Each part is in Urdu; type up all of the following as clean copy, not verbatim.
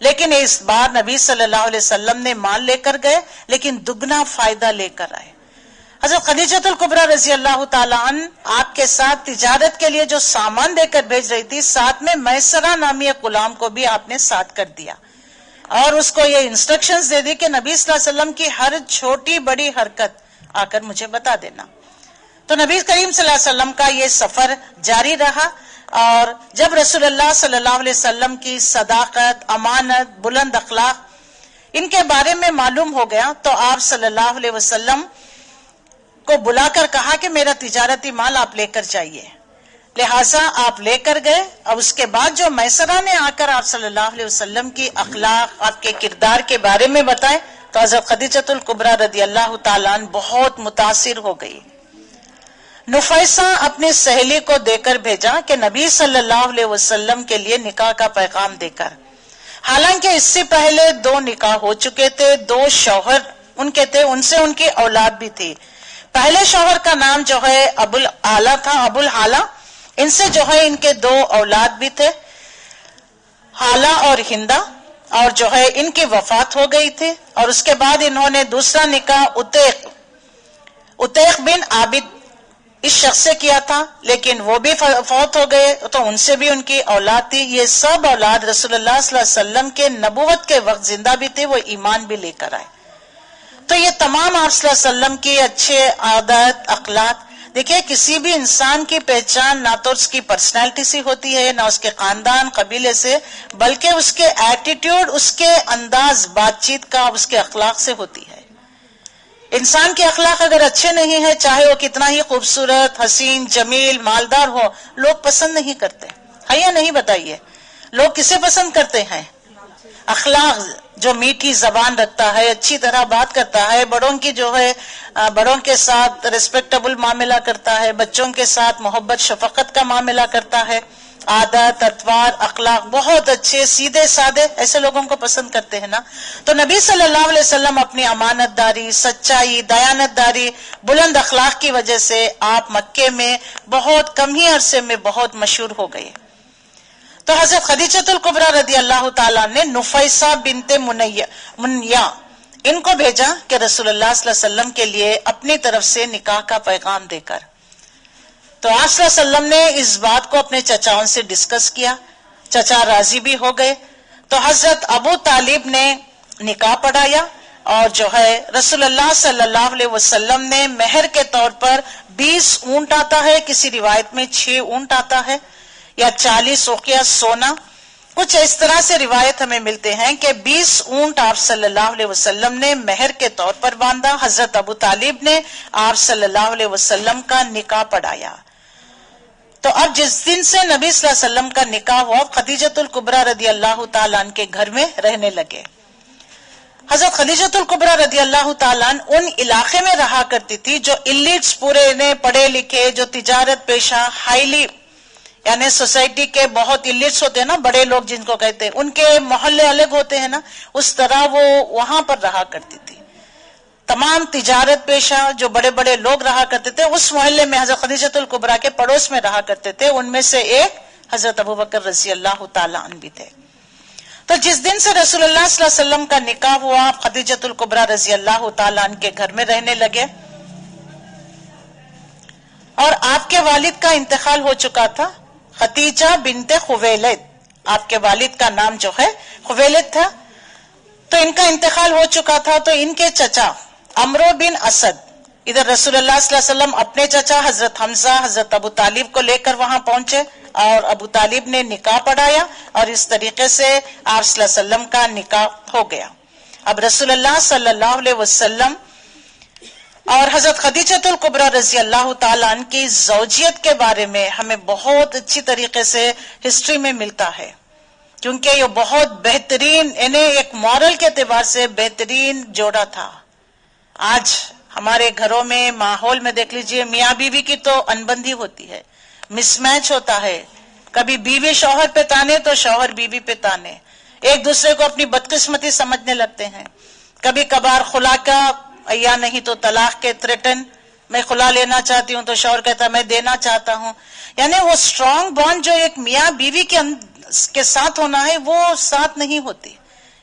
لیکن اس بار نبی صلی اللہ علیہ وسلم نے مال لے کر گئے لیکن دگنا فائدہ لے کر آئے. حضرت خدیجۃ الکبریٰ رضی اللہ تعالیٰ عنہ آپ کے ساتھ تجارت کے لیے جو سامان دے کر بھیج رہی تھی، ساتھ میں میسرہ نامی ایک غلام کو بھی آپ نے ساتھ کر دیا اور اس کو یہ انسٹرکشنز دے دی کہ نبی صلی اللہ علیہ وسلم کی ہر چھوٹی بڑی حرکت آ کر مجھے بتا دینا. تو نبی کریم صلی اللہ علیہ وسلم کا یہ سفر جاری رہا، اور جب رسول اللہ صلی اللہ علیہ وسلم کی صداقت، امانت، بلند اخلاق ان کے بارے میں معلوم ہو گیا تو آپ صلی اللہ علیہ وسلم کو بلا کر کہا کہ میرا تجارتی مال آپ لے کر جائیے. لہٰذا آپ لے کر گئے. اب اس کے بعد جو میسرہ نے آ کر آپ صلی اللہ علیہ وسلم کی اخلاق، آپ کے کردار کے بارے میں بتائے تو حضرت خدیجۃ الکبریٰ رضی اللہ تعالیٰ عنہ بہت متاثر ہو گئی. نفیسہ اپنی سہیلی کو دے کر بھیجا کہ نبی صلی اللہ علیہ وسلم کے لیے نکاح کا پیغام دے کر. حالانکہ اس سے پہلے 2 نکاح ہو چکے تھے، 2 شوہر ان کے تھے، ان سے ان کی اولاد بھی تھی. پہلے شوہر کا نام جو ہے ابو العالیٰ تھا، ابو الحالہ. ان سے جو ہے ان کے 2 اولاد بھی تھے، حالہ اور ہندہ، اور جو ہے ان کی وفات ہو گئی تھی. اور اس کے بعد انہوں نے دوسرا نکاح اتیق بن عابد اس شخص سے کیا تھا، لیکن وہ بھی فوت ہو گئے تو ان سے بھی ان کی اولاد تھی. یہ سب اولاد رسول اللہ صلی اللہ علیہ وسلم کے نبوت کے وقت زندہ بھی تھے، وہ ایمان بھی لے کر آئے. تو یہ تمام آپ صلی اللہ علیہ وسلم کی اچھے عادت، اخلاق. دیکھیں کسی بھی انسان کی پہچان نہ تو اس کی پرسنالٹی سے ہوتی ہے، نہ اس کے خاندان قبیلے سے، بلکہ اس کے ایٹیٹیوڈ، اس کے انداز بات چیت کا، اس کے اخلاق سے ہوتی ہے. انسان کے اخلاق اگر اچھے نہیں ہیں، چاہے وہ کتنا ہی خوبصورت، حسین، جمیل، مالدار ہو، لوگ پسند نہیں کرتے. ہے یا نہیں بتائیے؟ لوگ کسے پسند کرتے ہیں؟ اخلاق جو میٹھی زبان رکھتا ہے، اچھی طرح بات کرتا ہے، بڑوں کی جو ہے بڑوں کے ساتھ ریسپیکٹیبل معاملہ کرتا ہے، بچوں کے ساتھ محبت شفقت کا معاملہ کرتا ہے، عادت، اطوار، اخلاق بہت اچھے، سیدھے سادے، ایسے لوگوں کو پسند کرتے ہیں نا. تو نبی صلی اللہ علیہ وسلم اپنی امانت داری، سچائی، دیانت داری، بلند اخلاق کی وجہ سے آپ مکے میں بہت کم ہی عرصے میں بہت مشہور ہو گئے. تو حضرت خدیجۃ الکبریٰ رضی اللہ تعالیٰ نے نفیسہ بنت منیا ان کو بھیجا کہ رسول اللہ صلی اللہ علیہ وسلم کے لیے اپنی طرف سے نکاح کا پیغام دے کر. تو آپ صلی اللہ علیہ وسلم نے اس بات کو اپنے چچاؤں سے ڈسکس کیا، چچا راضی بھی ہو گئے. تو حضرت ابو طالب نے نکاح پڑھایا، اور جو ہے رسول اللہ صلی اللہ علیہ وسلم نے مہر کے طور پر 20 اونٹ آتا ہے، کسی روایت میں 6 اونٹ آتا ہے، یا 40 اوقیہ سونا، کچھ اس طرح سے روایت ہمیں ملتے ہیں کہ 20 اونٹ آپ صلی اللہ علیہ وسلم نے مہر کے طور پر باندھا. حضرت ابو طالب نے آپ صلی اللہ علیہ وسلم کا نکاح پڑھایا. تو اب جس دن سے نبی صلی اللہ علیہ وسلم کا نکاح ہوا، خدیجۃ الکبریٰ رضی اللہ تعالیٰ عنہ کے گھر میں رہنے لگے. حضرت خدیجۃ الکبریٰ رضی اللہ تعالیٰ عنہ ان علاقے میں رہا کرتی تھی جو ایلیٹس پورے نے پڑھے لکھے، جو تجارت پیشہ، ہائیلی یعنی سوسائٹی کے بہت ایلیٹس ہوتے ہیں نا، بڑے لوگ جن کو کہتے ہیں، ان کے محلے الگ ہوتے ہیں نا، اس طرح وہ وہاں پر رہا کرتی تھی. تمام تجارت پیشہ جو بڑے بڑے لوگ رہا کرتے تھے اس محلے میں حضرت خدیجۃ الکبریٰ کے پڑوس میں رہا کرتے تھے. ان میں سے ایک حضرت ابوبکر رضی اللہ تعالیٰ عنہ بھی تھے. تو جس دن سے رسول اللہ صلی اللہ علیہ وسلم کا نکاح ہوا، خدیجۃ الکبریٰ رضی اللہ تعالیٰ عنہ کے گھر میں رہنے لگے. اور آپ کے والد کا انتقال ہو چکا تھا، خدیجہ بنت خویلد، آپ کے والد کا نام جو ہے خویلد تھا. تو ان کا انتقال ہو چکا تھا. تو ان کے چچا عمرو بن اسد ادھر رسول اللہ صلی اللہ علیہ وسلم اپنے چچا حضرت حمزہ، حضرت ابو طالب کو لے کر وہاں پہنچے، اور ابو طالب نے نکاح پڑھایا، اور اس طریقے سے آپ صلی اللہ علیہ وسلم کا نکاح ہو گیا. اب رسول اللہ صلی اللہ علیہ وسلم اور حضرت خدیجۃ الکبریٰ رضی اللہ تعالیٰ عنہ کی زوجیت کے بارے میں ہمیں بہت اچھی طریقے سے ہسٹری میں ملتا ہے، کیونکہ یہ بہت بہترین، یعنی ایک مورل کے اعتبار سے بہترین جوڑا تھا. آج ہمارے گھروں میں ماحول میں دیکھ لیجئے، میاں بیوی کی تو انبندی ہوتی ہے، مس میچ ہوتا ہے، کبھی بیوی شوہر پہ تانے تو شوہر بیوی پہ تانے، ایک دوسرے کو اپنی بدقسمتی سمجھنے لگتے ہیں. کبھی کبھار خلا کا یا نہیں تو طلاق کے تھریٹن، میں خلا لینا چاہتی ہوں تو شوہر کہتا میں دینا چاہتا ہوں. یعنی وہ اسٹرانگ بانڈ جو ایک میاں بیوی کے ساتھ ہونا ہے وہ ساتھ نہیں ہوتی.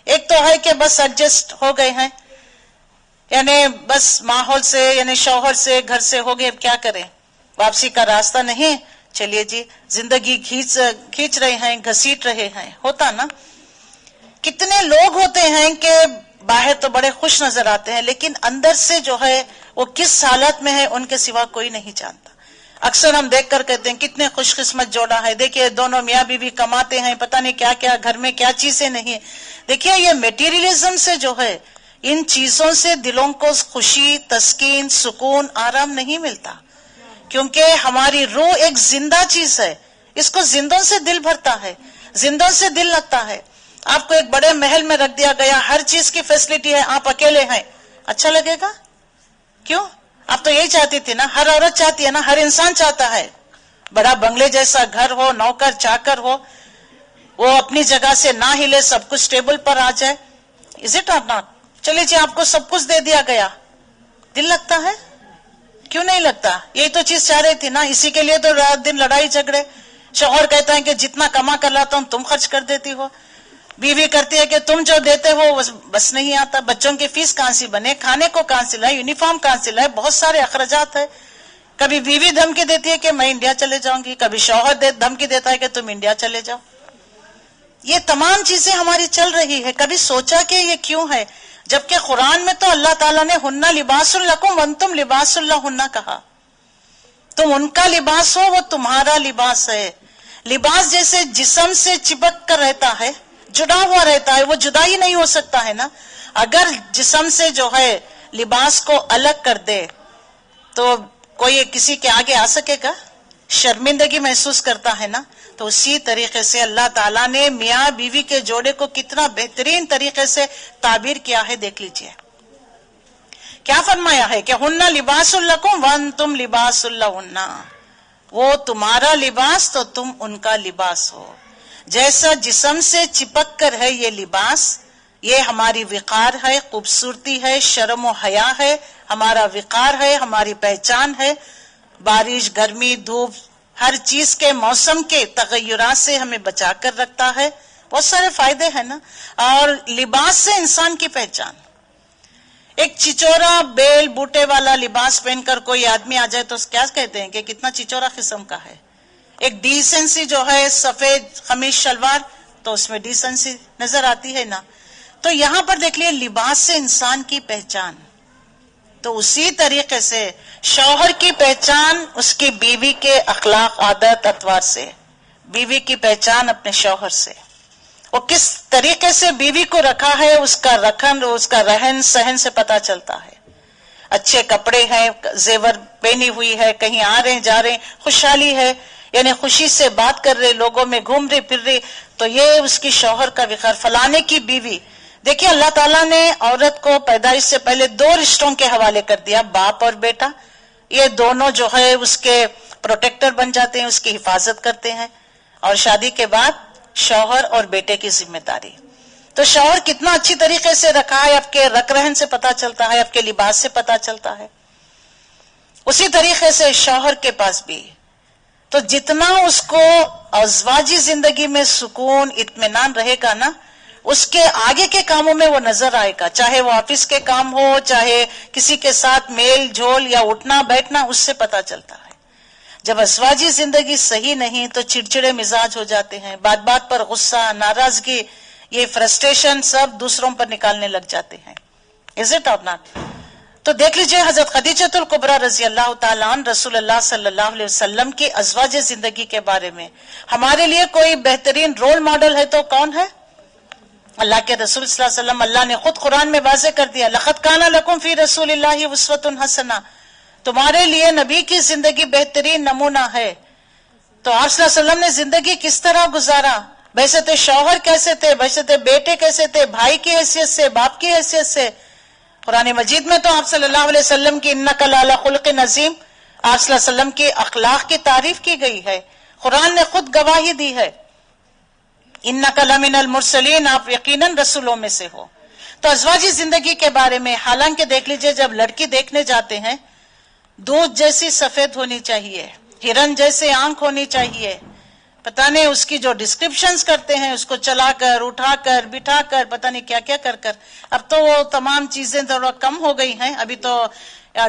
ایک تو ہے کہ بس ایڈجسٹ ہو گئے ہیں، یعنی بس ماحول سے، یعنی شوہر سے، گھر سے ہو گئے، اب کیا کریں، واپسی کا راستہ نہیں، چلیے جی زندگی کھینچ رہے ہیں، گھسیٹ رہے ہیں، ہوتا نا۔ کتنے لوگ ہوتے ہیں کہ باہر تو بڑے خوش نظر آتے ہیں لیکن اندر سے جو ہے وہ کس حالت میں ہے ان کے سوا کوئی نہیں جانتا۔ اکثر ہم دیکھ کر کہتے ہیں کتنے خوش قسمت جوڑا ہے، دیکھیے دونوں میاں بیوی کماتے ہیں، پتہ نہیں کیا کیا، گھر میں کیا چیزیں نہیں۔ دیکھیے یہ میٹیریلزم سے جو ہے، ان چیزوں سے دلوں کو خوشی، تسکین، سکون، آرام نہیں ملتا، کیونکہ ہماری روح ایک زندہ چیز ہے، اس کو زندوں سے دل بھرتا ہے، زندوں سے دل لگتا ہے۔ آپ کو ایک بڑے محل میں رکھ دیا گیا، ہر چیز کی فیسلٹی ہے، آپ اکیلے ہیں، اچھا لگے گا؟ کیوں؟ آپ تو یہی چاہتی تھی نا، ہر عورت چاہتی ہے نا، ہر انسان چاہتا ہے بڑا بنگلے جیسا گھر ہو، نوکر چاکر ہو، وہ اپنی جگہ سے نہ ہلے، سب کچھ ٹیبل پر آ جائے۔ از اٹ اور ناٹ؟ چلیے جی آپ کو سب کچھ دے دیا گیا، دل لگتا ہے؟ کیوں نہیں لگتا؟ یہی تو چیز چاہ رہی تھی نا، اسی کے لیے تو رات دن لڑائی جھگڑے۔ شوہر کہتا ہے کہ جتنا کما کر لاتا ہوں تم خرچ کر دیتی ہو، بیوی کرتی ہے کہ تم جو دیتے ہو بس نہیں آتا، بچوں کی فیس کہاں سے بنے، کھانے کو کہاں سے لائے، یونیفارم کہاں سے لائے، بہت سارے اخراجات ہیں۔ کبھی بیوی دھمکی دیتی ہے کہ میں انڈیا چلے جاؤں گی، کبھی شوہر دھمکی دیتا ہے کہ تم انڈیا چلے جاؤ۔ یہ تمام چیزیں ہماری چل رہی ہے، کبھی سوچا کہ یہ کیوں ہے؟ جبکہ قرآن میں تو اللہ تعالیٰ نے ہن لباس لکم وانتم لباس لہن کہا، تم ان کا لباس ہو، وہ تمہارا لباس ہے۔ لباس جیسے جسم سے چپک کر رہتا ہے، جڑا ہوا رہتا ہے، وہ جدا ہی نہیں ہو سکتا ہے نا۔ اگر جسم سے جو ہے لباس کو الگ کر دے تو کوئی کسی کے آگے آ سکے گا؟ شرمندگی محسوس کرتا ہے نا۔ تو اسی طریقے سے اللہ تعالیٰ نے میاں بیوی کے جوڑے کو کتنا بہترین طریقے سے تعبیر کیا ہے، دیکھ لیجئے۔ کیا فرمایا ہے کہ ہن لباس لکم وانتم لباس لہن، وہ تمہارا لباس تو تم ان کا لباس ہو۔ جیسا جسم سے چپک کر ہے یہ لباس، یہ ہماری وقار ہے، خوبصورتی ہے، شرم و حیا ہے، ہمارا وقار ہے، ہماری پہچان ہے۔ بارش، گرمی، دھوپ، ہر چیز کے موسم کے تغیرات سے ہمیں بچا کر رکھتا ہے، بہت سارے فائدے ہیں نا۔ اور لباس سے انسان کی پہچان، ایک چچورا بیل بوٹے والا لباس پہن کر کوئی آدمی آ جائے تو کیا کہتے ہیں کہ کتنا چچورا قسم کا ہے۔ ایک ڈیسنسی جو ہے، سفید قمیص شلوار، تو اس میں ڈیسنسی نظر آتی ہے نا۔ تو یہاں پر دیکھ لیے لباس سے انسان کی پہچان، تو اسی طریقے سے شوہر کی پہچان اس کی بیوی کے اخلاق، عادت، اطوار سے، بیوی کی پہچان اپنے شوہر سے، وہ کس طریقے سے بیوی کو رکھا ہے، اس کا رہن سہن سے پتا چلتا ہے۔ اچھے کپڑے ہیں، زیور پہنی ہوئی ہے، کہیں آ رہے جا رہے، خوشحالی ہے، یعنی خوشی سے بات کر رہے، لوگوں میں گھوم رہے پھر رہے، تو یہ اس کی شوہر کا وقار۔ فلانے کی بیوی، دیکھیے اللہ تعالیٰ نے عورت کو پیدائش سے پہلے دو رشتوں کے حوالے کر دیا، باپ اور بیٹا۔ یہ دونوں جو ہے اس کے پروٹیکٹر بن جاتے ہیں، اس کی حفاظت کرتے ہیں، اور شادی کے بعد شوہر اور بیٹے کی ذمہ داری۔ تو شوہر کتنا اچھی طریقے سے رکھا ہے، آپ کے رک رہن سے پتا چلتا ہے، آپ کے لباس سے پتا چلتا ہے۔ اسی طریقے سے شوہر کے پاس بھی، تو جتنا اس کو ازواجی زندگی میں سکون، اطمینان رہے گا نا، اس کے آگے کے کاموں میں وہ نظر آئے گا، چاہے وہ آفس کے کام ہو، چاہے کسی کے ساتھ میل جول یا اٹھنا بیٹھنا، اس سے پتا چلتا ہے۔ جب ازواجی زندگی صحیح نہیں تو چڑچڑے مزاج ہو جاتے ہیں، بات بات پر غصہ، ناراضگی، یہ فرسٹریشن سب دوسروں پر نکالنے لگ جاتے ہیں۔ از اٹ اور ناٹ؟ تو دیکھ لیجئے حضرت خدیجۃ الکبریٰ رضی اللہ تعالیٰ عنہ رسول اللہ صلی اللہ علیہ وسلم کی ازواج زندگی کے بارے میں ہمارے لیے کوئی بہترین رول ماڈل ہے تو کون ہے؟ اللہ کے رسول صلی اللہ علیہ وسلم۔ اللہ نے خود قرآن میں واضح کر دیا، لَقَدْ كَانَ لَكُمْ فِي رَسُولِ اللَّهِ أُسْوَةٌ حَسَنَةٌ، تمہارے لیے نبی کی زندگی بہترین نمونہ ہے۔ تو آپ صلی اللہ علیہ وسلم نے زندگی کس طرح گزارا، ویسے تھے شوہر کیسے تھے، ویسے تھے بیٹے کیسے تھے، بھائی کی حیثیت سے، باپ کی حیثیت سے۔ قرآن مجید میں تو آپ صلی اللہ علیہ وسلم کی اِنَّكَ لَعَلَىٰ خُلُقٍ عَظِيمٍ، آپ صلی اللہ علیہ وسلم کی اخلاق کی تعریف کی گئی ہے، قرآن نے خود گواہی دی ہے، اِنَّكَ لَمِنَ الْمُرْسَلِينَ، آپ یقیناً رسولوں میں سے ہو۔ تو ازواجی زندگی کے بارے میں، حالانکہ دیکھ لیجئے جب لڑکی دیکھنے جاتے ہیں، دودھ جیسی سفید ہونی چاہیے، ہرن جیسے آنکھ ہونی چاہیے، پتہ نہیں اس کی جو ڈسکرپشنز کرتے ہیں، اس کو چلا کر اٹھا کر بٹھا کر پتہ نہیں کیا کیا کر کر. اب تو وہ تمام چیزیں تھوڑا کم ہو گئی ہیں، ابھی تو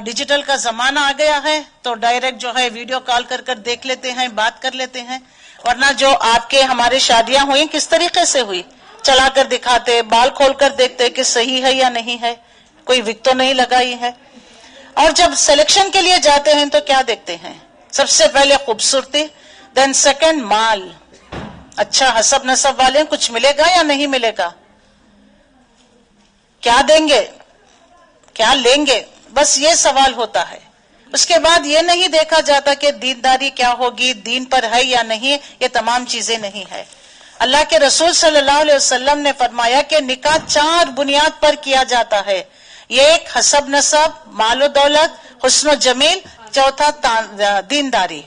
ڈیجیٹل کا زمانہ آ گیا ہے، تو ڈائریکٹ جو ہے ویڈیو کال کر کر دیکھ لیتے ہیں، بات کر لیتے ہیں. ورنہ جو آپ کے ہمارے شادیاں ہوئی کس طریقے سے ہوئی، چلا کر دکھاتے، بال کھول کر دیکھتے کہ صحیح ہے یا نہیں ہے، کوئی وگ تو نہیں لگائی ہے. اور جب سلیکشن کے لیے جاتے ہیں تو کیا دیکھتے ہیں؟ سب سے پہلے خوبصورتی، دین سیکنڈ مال. اچھا حسب نسب والے کچھ ملے گا یا نہیں ملے گا، کیا دیں گے کیا لیں گے، بس یہ سوال ہوتا ہے. اس کے بعد یہ نہیں دیکھا جاتا کہ دینداری کیا ہوگی، دین پر ہے یا نہیں، یہ تمام چیزیں نہیں ہے. اللہ کے رسول صلی اللہ علیہ وسلم نے فرمایا کہ نکاح 4 بنیاد پر کیا جاتا ہے. یہ ایک حسب نسب، مال و دولت، حسن و جمیل، چوتھا دینداری.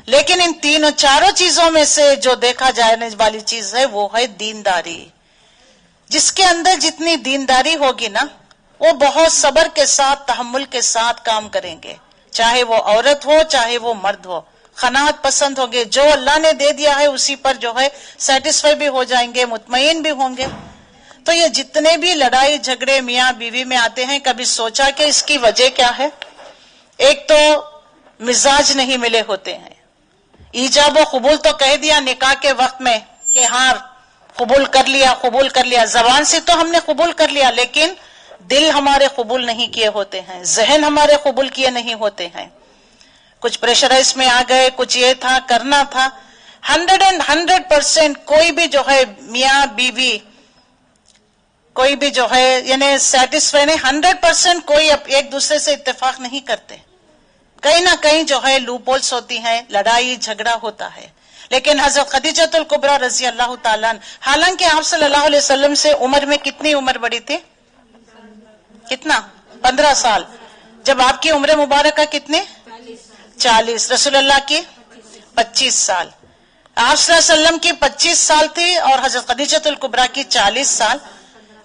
لیکن ان تینوں چاروں چیزوں میں سے جو دیکھا جانے والی چیز ہے وہ ہے دینداری. جس کے اندر جتنی دینداری ہوگی نا، وہ بہت صبر کے ساتھ، تحمل کے ساتھ کام کریں گے، چاہے وہ عورت ہو چاہے وہ مرد ہو. قناعت پسند ہوں گے، جو اللہ نے دے دیا ہے اسی پر جو ہے سیٹسفائی بھی ہو جائیں گے، مطمئن بھی ہوں گے. تو یہ جتنے بھی لڑائی جھگڑے میاں بیوی میں آتے ہیں، کبھی سوچا کہ اس کی وجہ کیا ہے؟ ایک تو مزاج نہیں ملے ہوتے ہیں. ایجاب و قبول تو کہہ دیا نکاح کے وقت میں کہ ہاں قبول کر لیا، زبان سے تو ہم نے قبول کر لیا، لیکن دل ہمارے قبول نہیں کیے ہوتے ہیں، ذہن ہمارے قبول کیے نہیں ہوتے ہیں. کچھ پریشرائز میں آ گئے، کچھ یہ تھا کرنا تھا. 100% کوئی بھی جو ہے میاں بیوی کوئی بھی جو ہے یعنی سیٹسفائی نہیں، 100% کوئی ایک دوسرے سے اتفاق نہیں کرتے. کہیں نہ کہیں جو ہے لوپ ہولز ہوتی ہیں، لڑائی جھگڑا ہوتا ہے. لیکن حضرت خدیجۃ الکبریٰ رضی اللہ تعالیٰ عنہ، حالانکہ آپ صلی اللہ علیہ وسلم سے عمر میں کتنی عمر بڑی تھی؟ کتنا؟ 15 سال. جب آپ کی عمر مبارکہ کتنے؟ 40. رسول اللہ کی 25 سال. آپ صلی اللہ علیہ وسلم کی 25 سال تھی اور حضرت خدیجۃ الکبریٰ کی 40 سال.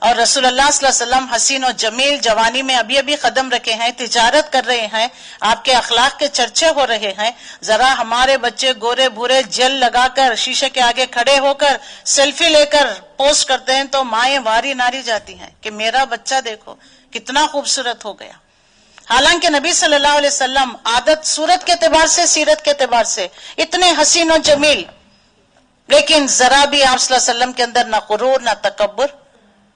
اور رسول اللہ صلی اللہ علیہ وسلم حسین و جمیل، جوانی میں ابھی قدم رکھے ہیں، تجارت کر رہے ہیں، آپ کے اخلاق کے چرچے ہو رہے ہیں. ذرا ہمارے بچے گورے بھورے جل لگا کر شیشے کے آگے کھڑے ہو کر سیلفی لے کر پوسٹ کرتے ہیں تو مائیں واری ناری جاتی ہیں کہ میرا بچہ دیکھو کتنا خوبصورت ہو گیا. حالانکہ نبی صلی اللہ علیہ وسلم عادت صورت کے اعتبار سے، سیرت کے اعتبار سے اتنے حسین و جمیل، لیکن ذرا بھی آپ صلی اللہ علیہ وسلم کے اندر نہ غرور نہ تکبر،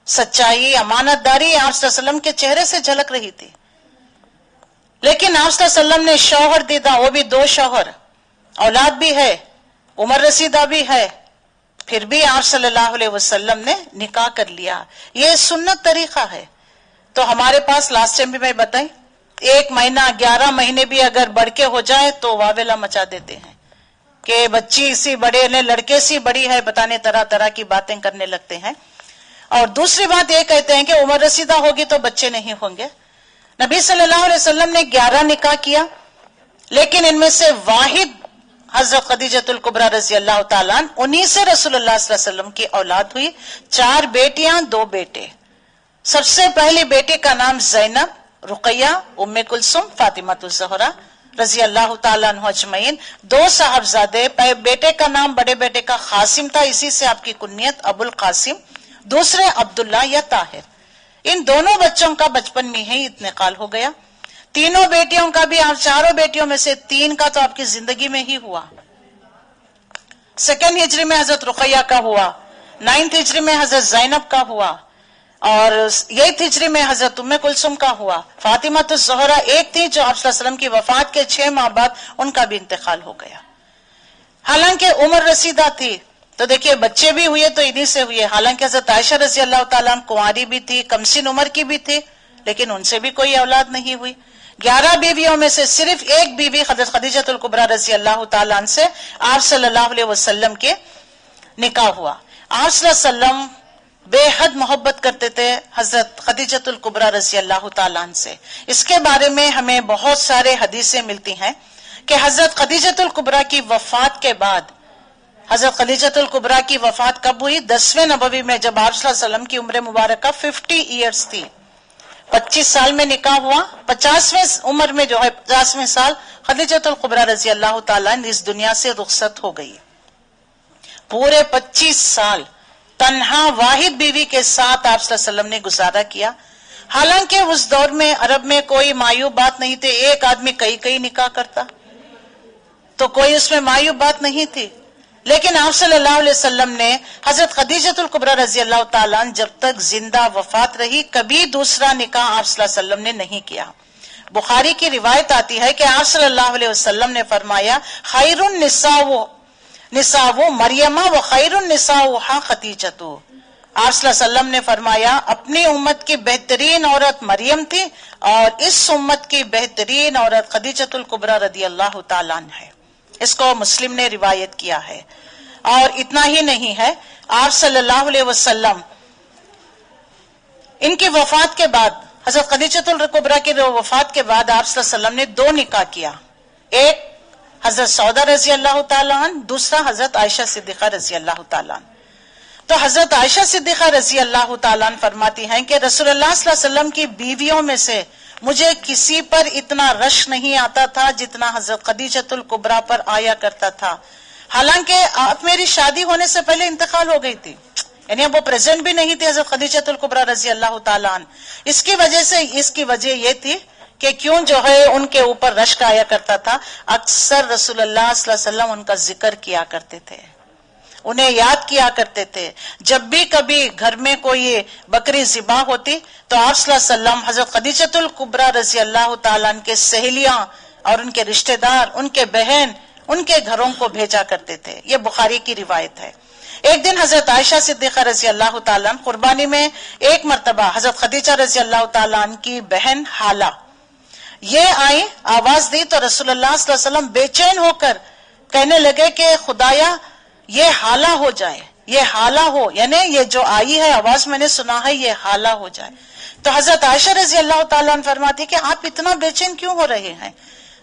سچائی، امانت داری آپ صلی اللہ علیہ وسلم کے چہرے سے جھلک رہی تھی. لیکن آپ صلی اللہ علیہ وسلم نے شوہر دیدا، وہ بھی 2 شوہر، اولاد بھی ہے، عمر رسیدہ بھی ہے، پھر بھی آپ صلی اللہ علیہ وسلم نے نکاح کر لیا. یہ سنت طریقہ ہے. تو ہمارے پاس لاسٹ ٹائم بھی میں بتائیں، 1 مہینہ 11 مہینے بھی اگر بڑھ کے ہو جائے تو واویلا مچا دیتے ہیں کہ بچی سی بڑے نے، لڑکے سی بڑی ہے، بتانے طرح طرح کی باتیں کرنے لگتے ہیں. اور دوسری بات یہ کہتے ہیں کہ عمر رسیدہ ہوگی تو بچے نہیں ہوں گے. نبی صلی اللہ علیہ وسلم نے 11 نکاح کیا، لیکن ان میں سے واحد حضرت خدیجۃ الکبریٰ رضی اللہ تعالیٰ عنہ، انہی سے رسول اللہ صلی اللہ علیہ وسلم کی اولاد ہوئی. 4 بیٹیاں 2 بیٹے. سب سے پہلی بیٹی کا نام زینب، رقیہ، ام کلثوم، فاطمہ الزہرا رضی اللہ تعالیٰ عنہ اجمعین. 2 صاحبزادے، بیٹے کا نام بڑے بیٹے کا قاسم تھا، اسی سے آپ کی کنیت ابو القاسم، دوسرے عبداللہ یا طاہر. ان دونوں بچوں کا بچپن میں ہی انتقال ہو گیا. تینوں بیٹیوں کا بھی، آپ 4 بیٹیوں میں سے 3 کا تو آپ کی زندگی میں ہی ہوا. 2 ہجری میں حضرت رقیہ کا ہوا، 9 ہجری میں حضرت زینب کا ہوا، اور 8 ہجری میں حضرت ام کلثوم کا ہوا. فاطمہ الزہرا ایک تھی جو آپ صلی اللہ علیہ وسلم کی وفات کے 6 ماہ بعد ان کا بھی انتقال ہو گیا. حالانکہ عمر رسیدہ تھی تو دیکھیے بچے بھی ہوئے تو انہی سے ہوئے. حالانکہ حضرت عائشہ رضی اللہ تعالیٰ عنہ کنواری بھی تھی، کمسن عمر کی بھی تھی، لیکن ان سے بھی کوئی اولاد نہیں ہوئی. 11 بیویوں میں سے صرف ایک بیوی حضرت خدیجۃ الکبریٰ رضی اللہ تعالیٰ عنہ سے آپ صلی اللہ علیہ وسلم کے نکاح ہوا. آپ صلی اللہ علیہ وسلم بے حد محبت کرتے تھے حضرت خدیجۃ الکبریٰ رضی اللہ تعالیٰ عنہ سے. اس کے بارے میں ہمیں بہت سارے حدیثیں ملتی ہیں کہ حضرت خدیجۃ الکبریٰ کی وفات کے بعد، حضرت خدیجۃ الکبریٰ کی وفات کب ہوئی؟ 10ویں نبوی میں، جب آپ صلی اللہ علیہ وسلم کی عمر مبارکہ 50 ایئرز تھی. 25 سال میں نکاح ہوا، 50ویں عمر میں جو ہے 50ویں سال خدیجۃ الکبریٰ رضی اللہ تعالیٰ عنہ اس دنیا سے رخصت ہو گئی. پورے 25 سال تنہا واحد بیوی کے ساتھ آپ صلی اللہ علیہ وسلم نے گزارا کیا. حالانکہ اس دور میں عرب میں کوئی معیوب بات نہیں تھی، ایک آدمی کئی نکاح کرتا تو کوئی اس میں معیوب بات نہیں تھی. لیکن آپ صلی اللہ علیہ وسلم نے حضرت خدیجۃ الکبریٰ رضی اللہ تعالیٰ عنہ جب تک زندہ وفات رہی کبھی دوسرا نکاح آپ صلی اللہ علیہ وسلم نے نہیں کیا. بخاری کی روایت آتی ہے کہ آپ صلی اللہ علیہ وسلم نے فرمایا خیر النساء مریم و خیر النساء خدیجۃ. آپ صلی اللہ علیہ وسلم نے فرمایا اپنی امت کی بہترین عورت مریم تھی اور اس امت کی بہترین عورت خدیجۃ الکبریٰ رضی اللہ تعالیٰ عنہ ہے. اس کو مسلم نے روایت کیا ہے. اور اتنا ہی نہیں ہے، آپ صلی اللہ علیہ وسلم ان کی وفات کے بعد، حضرت خدیجۃ الکبریٰ کی وفات کے بعد آپ صلی اللہ علیہ وسلم نے 2 نکاح کیا. ایک حضرت سودا رضی اللہ تعالیٰ عنہ، دوسرا حضرت عائشہ صدیقہ رضی اللہ تعالیٰ عنہ. تو حضرت عائشہ صدیقہ رضی اللہ تعالیٰ عنہ فرماتی ہیں کہ رسول اللہ صلی اللہ علیہ وسلم کی بیویوں میں سے مجھے کسی پر اتنا رش نہیں آتا تھا جتنا حضرت خدیجۃ الکبریٰ پر آیا کرتا تھا. حالانکہ آپ میری شادی ہونے سے پہلے انتقال ہو گئی تھی، یعنی اب وہ پریزنٹ بھی نہیں تھی حضرت خدیجۃ الکبریٰ رضی اللہ تعالیٰ عنہ. اس کی وجہ یہ تھی کہ کیوں جو ہے ان کے اوپر رشک آیا کرتا تھا. اکثر رسول اللہ صلی اللہ علیہ وسلم ان کا ذکر کیا کرتے تھے، انہیں یاد کیا کرتے تھے. جب بھی کبھی گھر میں کوئی بکری ذبح ہوتی تو آپ صلی اللہ علیہ وسلم حضرت خدیجۃ الکبریٰ رضی اللہ تعالیٰ عنہ کے سہیلیاں اور ان کے رشتہ دار، ان کے بہن، ان کے گھروں کو بھیجا کرتے تھے. یہ بخاری کی روایت ہے. ایک دن حضرت عائشہ صدیقہ رضی اللہ تعالیٰ عنہ قربانی میں ایک مرتبہ حضرت خدیجہ رضی اللہ تعالیٰ عنہ کی بہن حالہ یہ آئی، آواز دی تو رسول اللہ صلی اللہ علیہ وسلم بے چین ہو کر کہنے لگے کہ خدایا یہ حالہ ہو جائے، یہ حالہ ہو، یعنی یہ جو آئی ہے آواز میں نے سنا ہے یہ حالہ ہو جائے. تو حضرت عائشہ رضی اللہ تعالیٰ عنہ فرماتی کہ آپ اتنا بے چین کیوں ہو رہے ہیں؟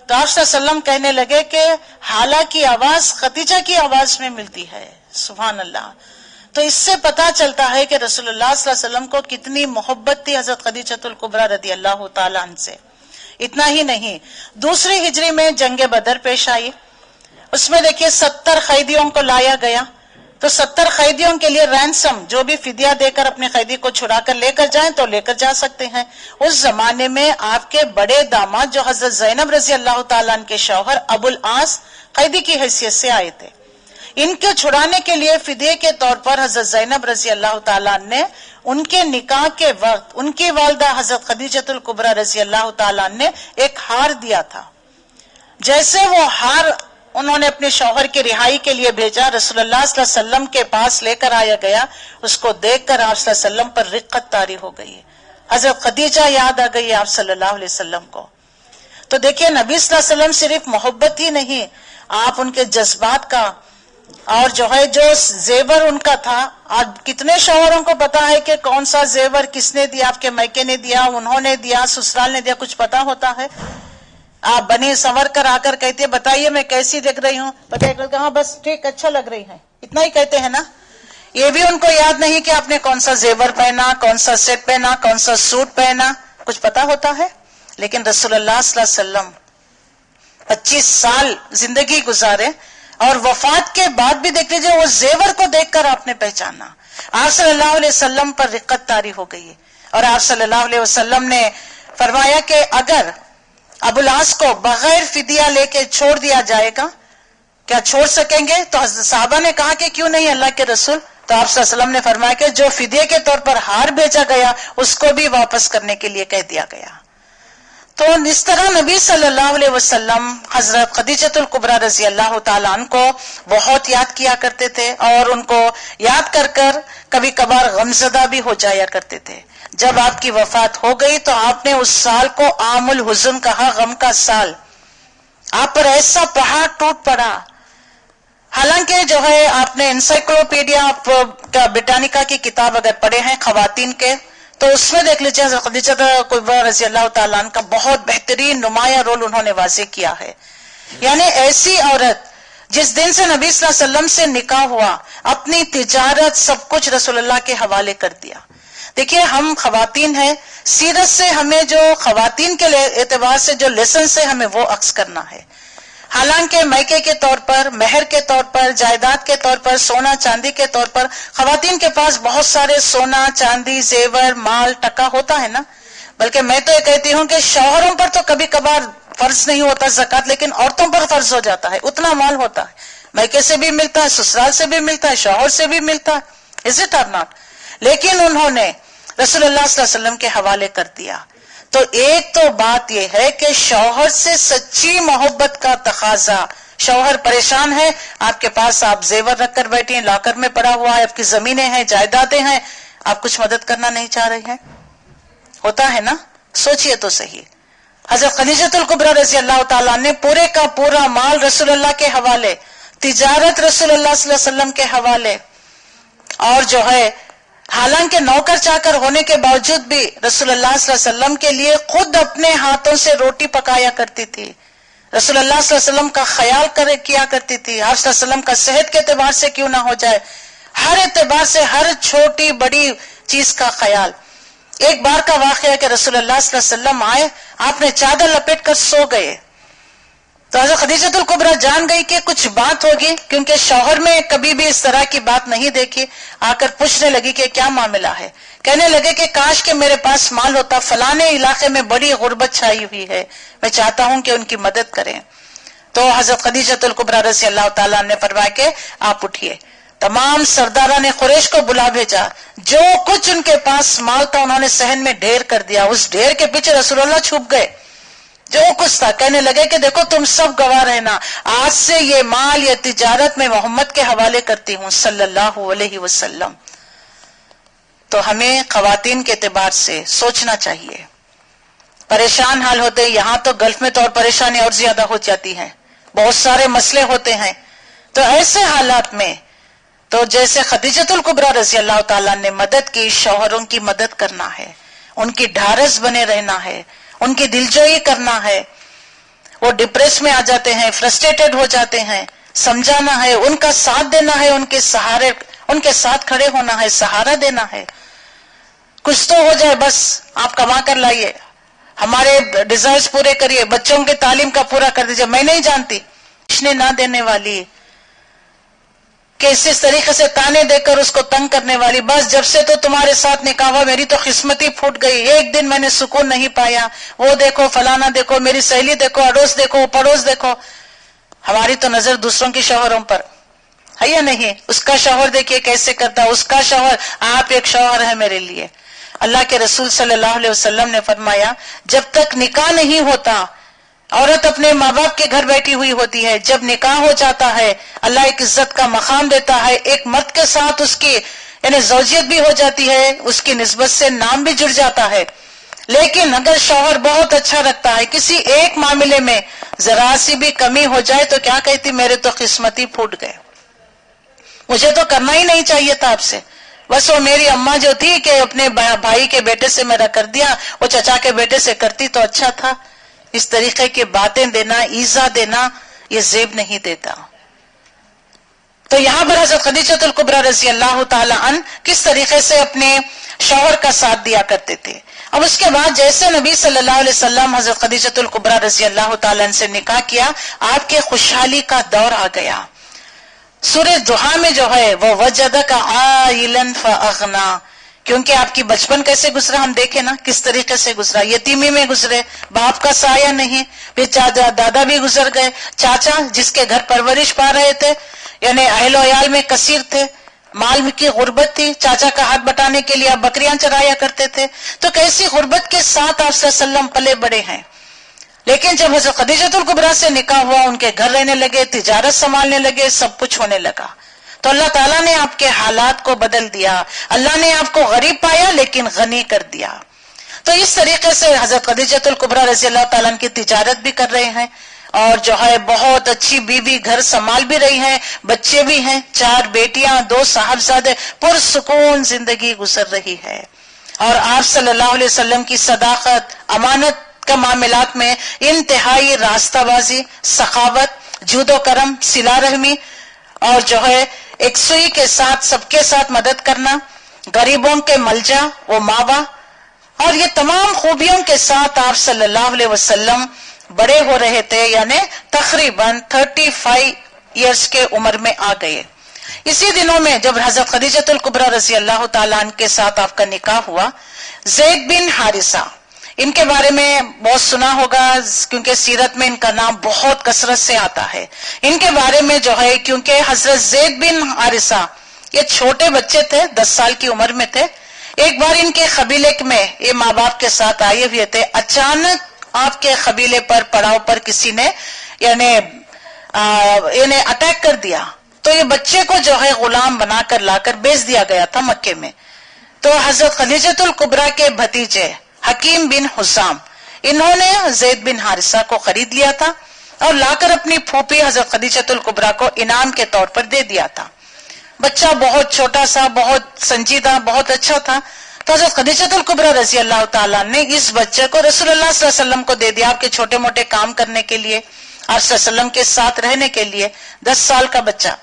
تو آپ صلی اللہ علیہ وسلم کہنے لگے کہ حالہ کی آواز خدیجہ کی آواز میں ملتی ہے. سبحان اللہ. تو اس سے پتا چلتا ہے کہ رسول اللہ صلی اللہ علیہ وسلم کو کتنی محبت تھی حضرت خدیجۃ الکبریٰ رضی اللہ تعالیٰ عنہ سے. اتنا ہی نہیں، دوسری ہجری میں جنگ بدر پیش آئی. اس میں دیکھیے 70 قیدیوں کو لایا گیا. تو 70 قیدیوں کے لیے رینسم، جو بھی فدیہ دے کر اپنے قیدی کو چھڑا کر لے کر جائیں تو لے کر جا سکتے ہیں. اس زمانے میں آپ کے بڑے داماد جو حضرت زینب رضی اللہ تعالیٰ عنہ کے شوہر ابو العاص قیدی کی حیثیت سے آئے تھے. ان کے چھڑانے کے لیے فدیے کے طور پر حضرت زینب رضی اللہ تعالیٰ عنہ نے ان کے نکاح کے وقت ان کی والدہ حضرت خدیجۃ الکبریٰ رضی اللہ تعالیٰ عنہ نے ایک ہار دیا تھا. جیسے وہ ہار انہوں نے اپنے شوہر کی رہائی کے لیے بھیجا، رسول اللہ صلی اللہ علیہ وسلم کے پاس لے کر آیا گیا. اس کو دیکھ کر آپ صلی اللہ علیہ وسلم پر رقت طاری ہو گئی، حضرت خدیجہ یاد آ گئی آپ صلی اللہ علیہ وسلم کو. تو دیکھیے نبی صلی اللہ علیہ وسلم صرف محبت ہی نہیں، آپ ان کے جذبات کا اور جو ہے جو زیور ان کا تھا. آج کتنے شوہروں کو پتا ہے کہ کون سا زیور کس نے دیا، آپ کے میکے نے دیا، انہوں نے دیا، سسرال نے دیا، کچھ پتا ہوتا ہے؟ آپ بنی سنور کر آ کر کہتے بتائیے میں کیسی دیکھ رہی ہوں، بتائیے ہاں بس ٹھیک اچھا لگ رہی ہے، اتنا ہی کہتے ہیں نا. یہ بھی ان کو یاد نہیں کہ آپ نے کون سا زیور پہنا، کون سا سیٹ پہنا، کون سا سوٹ پہنا، کچھ پتا ہوتا ہے؟ لیکن رسول اللہ صلی اللہ علیہ وسلم 25 سال زندگی گزارے اور وفات کے بعد بھی دیکھ لیجیے وہ زیور کو دیکھ کر آپ نے پہچانا. آپ صلی اللہ علیہ وسلم پر رقت طاری ہو گئی اور آپ صلی اللہ علیہ وسلم نے فرمایا کہ اگر ابو العاص کو بغیر فدیہ لے کے چھوڑ دیا جائے گا، کیا چھوڑ سکیں گے؟ تو صحابہ نے کہا کہ کیوں نہیں اللہ کے رسول. تو آپ صلی اللہ علیہ وسلم نے فرمایا کہ جو فدیے کے طور پر ہار بھیجا گیا اس کو بھی واپس کرنے کے لیے کہہ دیا گیا. تو اس طرح نبی صلی اللہ علیہ وسلم حضرت خدیجۃ الکبریٰ رضی اللہ تعالیٰ عنہ کو بہت یاد کیا کرتے تھے اور ان کو یاد کر کر کبھی کبھار غمزدہ بھی ہو جایا کرتے تھے. جب آپ کی وفات ہو گئی تو آپ نے اس سال کو عام الحزن کہا، غم کا سال. آپ پر ایسا پہاڑ ٹوٹ پڑا. حالانکہ جو ہے آپ نے انسائکلوپیڈیا بریٹانیکا کی کتاب اگر پڑھے ہیں خواتین کے تو اس میں دیکھ لیجیے حضرت خدیجہ رضی اللہ تعالیٰ عنہ کا بہت بہترین نمایاں رول انہوں نے واضح کیا ہے. یعنی ایسی عورت جس دن سے نبی صلی اللہ علیہ وسلم سے نکاح ہوا اپنی تجارت سب کچھ رسول اللہ کے حوالے کر دیا. دیکھیے ہم خواتین ہیں، سیرت سے ہمیں جو خواتین کے اعتبار سے جو لیسن سے ہمیں وہ عکس کرنا ہے. حالانکہ میکے کے طور پر، مہر کے طور پر، جائیداد کے طور پر، سونا چاندی کے طور پر خواتین کے پاس بہت سارے سونا چاندی زیور مال ٹکا ہوتا ہے نا. بلکہ میں تو یہ کہتی ہوں کہ شوہروں پر تو کبھی کبھار فرض نہیں ہوتا زکوٰۃ، لیکن عورتوں پر فرض ہو جاتا ہے. اتنا مال ہوتا ہے، میکے سے بھی ملتا ہے، سسرال سے بھی ملتا ہے، شوہر سے بھی ملتا ہے. از اٹ اور ناٹ؟ لیکن انہوں نے رسول اللہ صلی اللہ علیہ وسلم کے حوالے کر دیا. تو ایک تو بات یہ ہے کہ شوہر سے سچی محبت کا تقاضا. شوہر پریشان ہے آپ کے پاس، آپ زیور رکھ کر بیٹھی ہیں، لاکر میں پڑا ہوا ہے، آپ کی زمینیں ہیں، جائیدادیں ہیں، آپ کچھ مدد کرنا نہیں چاہ رہے ہیں. ہوتا ہے نا؟ سوچئے تو صحیح. حضرت خدیجۃ الکبریٰ رضی اللہ تعالیٰ نے پورے کا پورا مال رسول اللہ کے حوالے، تجارت رسول اللہ صلی اللہ علیہ وسلم کے حوالے، اور جو ہے حالانکہ نوکر چاکر ہونے کے باوجود بھی رسول اللہ صلی اللہ علیہ وسلم کے لیے خود اپنے ہاتھوں سے روٹی پکایا کرتی تھی. رسول اللہ صلی اللہ علیہ وسلم کا خیال کیا کرتی تھی. آپ صلی اللہ علیہ وسلم کا صحت کے اعتبار سے کیوں نہ ہو جائے، ہر اعتبار سے ہر چھوٹی بڑی چیز کا خیال. ایک بار کا واقعہ ہے کہ رسول اللہ صلی اللہ علیہ وسلم آئے، آپ نے چادر لپیٹ کر سو گئے. تو حضرت خدیجۃ الکبریٰ جان گئی کہ کچھ بات ہوگی، کیونکہ شوہر میں کبھی بھی اس طرح کی بات نہیں دیکھی. آ کر پوچھنے لگی کہ کیا معاملہ ہے. کہنے لگے کہ کاش کہ میرے پاس مال ہوتا، فلانے علاقے میں بڑی غربت چھائی ہوئی ہے، میں چاہتا ہوں کہ ان کی مدد کریں. تو حضرت خدیجۃ الکبریٰ رضی اللہ تعالیٰ نے فرمایا کہ آپ اٹھیے. تمام سرداران قریش کو بلا بھیجا، جو کچھ ان کے پاس مال تھا انہوں نے صحن میں ڈھیر کر دیا. اس ڈھیر کے پیچھے رسول اللہ چھپ گئے. جو کچھ تھا کہنے لگے کہ دیکھو تم سب گواہ رہنا، آج سے یہ مال یہ تجارت میں محمد کے حوالے کرتی ہوں صلی اللہ علیہ وسلم. تو ہمیں خواتین کے اعتبار سے سوچنا چاہیے. پریشان حال ہوتے ہیں، یہاں تو گلف میں تو اور پریشانی اور زیادہ ہو جاتی ہے، بہت سارے مسئلے ہوتے ہیں. تو ایسے حالات میں تو جیسے خدیجۃ الکبریٰ رضی اللہ تعالیٰ نے مدد کی، شوہروں کی مدد کرنا ہے، ان کی ڈھارس بنے رہنا ہے، ان کی دلجوئی کرنا ہے. وہ ڈپریس میں آ جاتے ہیں، فرسٹریٹڈ ہو جاتے ہیں، سمجھانا ہے، ان کا ساتھ دینا ہے، ان کے سہارے، ان کے ساتھ کھڑے ہونا ہے، سہارا دینا ہے. کچھ تو ہو جائے، بس آپ کما کر لائیے، ہمارے ڈیزائرز پورے کریے، بچوں کی تعلیم کا پورا کر دیجیے. میں نہیں جانتی کچھ نہ دینے والی کہ اس طریقے سے تانے دے کر اس کو تنگ کرنے والی، بس جب سے تو تمہارے ساتھ نکاح ہوا میری تو قسمت ہی پھوٹ گئی، ایک دن میں نے سکون نہیں پایا، وہ دیکھو فلانا دیکھو، میری سہیلی دیکھو، اڑوس دیکھو، پڑوس دیکھو. ہماری تو نظر دوسروں کے شوہروں پر ہے یا نہیں؟ اس کا شوہر دیکھیے کیسے کرتا، اس کا شوہر، آپ ایک شوہر ہے میرے لیے. اللہ کے رسول صلی اللہ علیہ وسلم نے فرمایا جب تک نکاح نہیں ہوتا عورت اپنے ماں باپ کے گھر بیٹھی ہوئی ہوتی ہے، جب نکاح ہو جاتا ہے اللہ ایک عزت کا مقام دیتا ہے، ایک مرد کے ساتھ اس کی یعنی زوجیت بھی ہو جاتی ہے، اس کی نسبت سے نام بھی جڑ جاتا ہے. لیکن اگر شوہر بہت اچھا رکھتا ہے، کسی ایک معاملے میں ذرا سی بھی کمی ہو جائے تو کیا کہتی، میرے تو قسمت ہی پھوٹ گئے، مجھے تو کرنا ہی نہیں چاہیے تھا آپ سے، بس وہ میری اماں جو تھی کہ اپنے بھائی کے بیٹے سے میرا کر دیا، وہ چچا کے بیٹے سے کرتی تو اچھا تھا. اس طریقے کی باتیں دینا، ایذا دینا، یہ زیب نہیں دیتا. تو یہاں پر حضرت خدیجۃ الکبریٰ رضی اللہ تعالی عنہ کس طریقے سے اپنے شوہر کا ساتھ دیا کرتے تھے. اب اس کے بعد جیسے نبی صلی اللہ علیہ وسلم حضرت خدیجۃ الکبریٰ رضی اللہ تعالی عنہ سے نکاح کیا، آپ کے خوشحالی کا دور آ گیا. سورہ ضحیٰ میں جو ہے وہ وجدک عائلا فاغنا، کیونکہ آپ کی بچپن کیسے گزرا ہم دیکھیں نا، کس طریقے سے گزرا، یتیمی میں گزرے، باپ کا سایہ نہیں، پھر دادا بھی گزر گئے، چاچا جس کے گھر پرورش پا رہے تھے یعنی اہل و عیال میں کثیر تھے، مال کی غربت تھی، چاچا کا ہاتھ بٹانے کے لیے آپ بکریاں چرایا کرتے تھے. تو کیسی غربت کے ساتھ آپ صلی اللہ علیہ وسلم پلے بڑے ہیں. لیکن جب حضرت خدیجۃ الکبریٰ سے نکاح ہوا، ان کے گھر رہنے لگے، تجارت سنبھالنے لگے، سب کچھ ہونے لگا. تو اللہ تعالیٰ نے آپ کے حالات کو بدل دیا، اللہ نے آپ کو غریب پایا لیکن غنی کر دیا. تو اس طریقے سے حضرت خدیجۃ الکبریٰ رضی اللہ تعالیٰ عنہ کی تجارت بھی کر رہے ہیں، اور جو ہے بہت اچھی بیوی، گھر سنبھال بھی رہی ہیں، بچے بھی ہیں، 4 بیٹیاں، 2 صاحبزادے، پرسکون زندگی گزر رہی ہے. اور آپ صلی اللہ علیہ وسلم کی صداقت، امانت کا معاملات میں انتہائی راستہ بازی، سخاوت، جود و کرم، صلہ رحمی، اور جو ہے ایک سوئی کے ساتھ سب کے ساتھ مدد کرنا، غریبوں کے ملجا و ماوا، اور یہ تمام خوبیوں کے ساتھ آپ صلی اللہ علیہ وسلم بڑے ہو رہے تھے، یعنی تقریباً 35 ایئرس کے عمر میں آ گئے۔ اسی دنوں میں جب حضرت خدیجۃ الکبریٰ رضی اللہ تعالیٰ عنہ کے ساتھ آپ کا نکاح ہوا، زید بن حارثہ، ان کے بارے میں بہت سنا ہوگا کیونکہ سیرت میں ان کا نام بہت کثرت سے آتا ہے۔ ان کے بارے میں جو ہے، کیونکہ حضرت زید بن حارثہ یہ چھوٹے بچے تھے، 10 سال کی عمر میں تھے۔ ایک بار ان کے قبیلے میں یہ ماں باپ کے ساتھ آئے ہوئے تھے، اچانک آپ کے قبیلے پر، پڑاؤ پر کسی نے یعنی انہیں اٹیک کر دیا، تو یہ بچے کو جو ہے غلام بنا کر لا کر بیچ دیا گیا تھا مکے میں۔ تو حضرت خدیجۃ الکبریٰ کے بھتیجے حکیم بن حسام، انہوں نے زید بن حارثہ کو خرید لیا تھا اور لا کر اپنی پھوپھی حضرت خدیجۃ الکبریٰ کو انعام کے طور پر دے دیا تھا۔ بچہ بہت چھوٹا سا، بہت سنجیدہ، بہت اچھا تھا، تو حضرت خدیجۃ الکبریٰ رضی اللہ تعالیٰ نے اس بچے کو رسول اللہ صلی اللہ علیہ وسلم کو دے دیا، آپ کے چھوٹے موٹے کام کرنے کے لیے، آپ صلی اللہ علیہ وسلم کے ساتھ رہنے کے لیے۔ 10 سال کا بچہ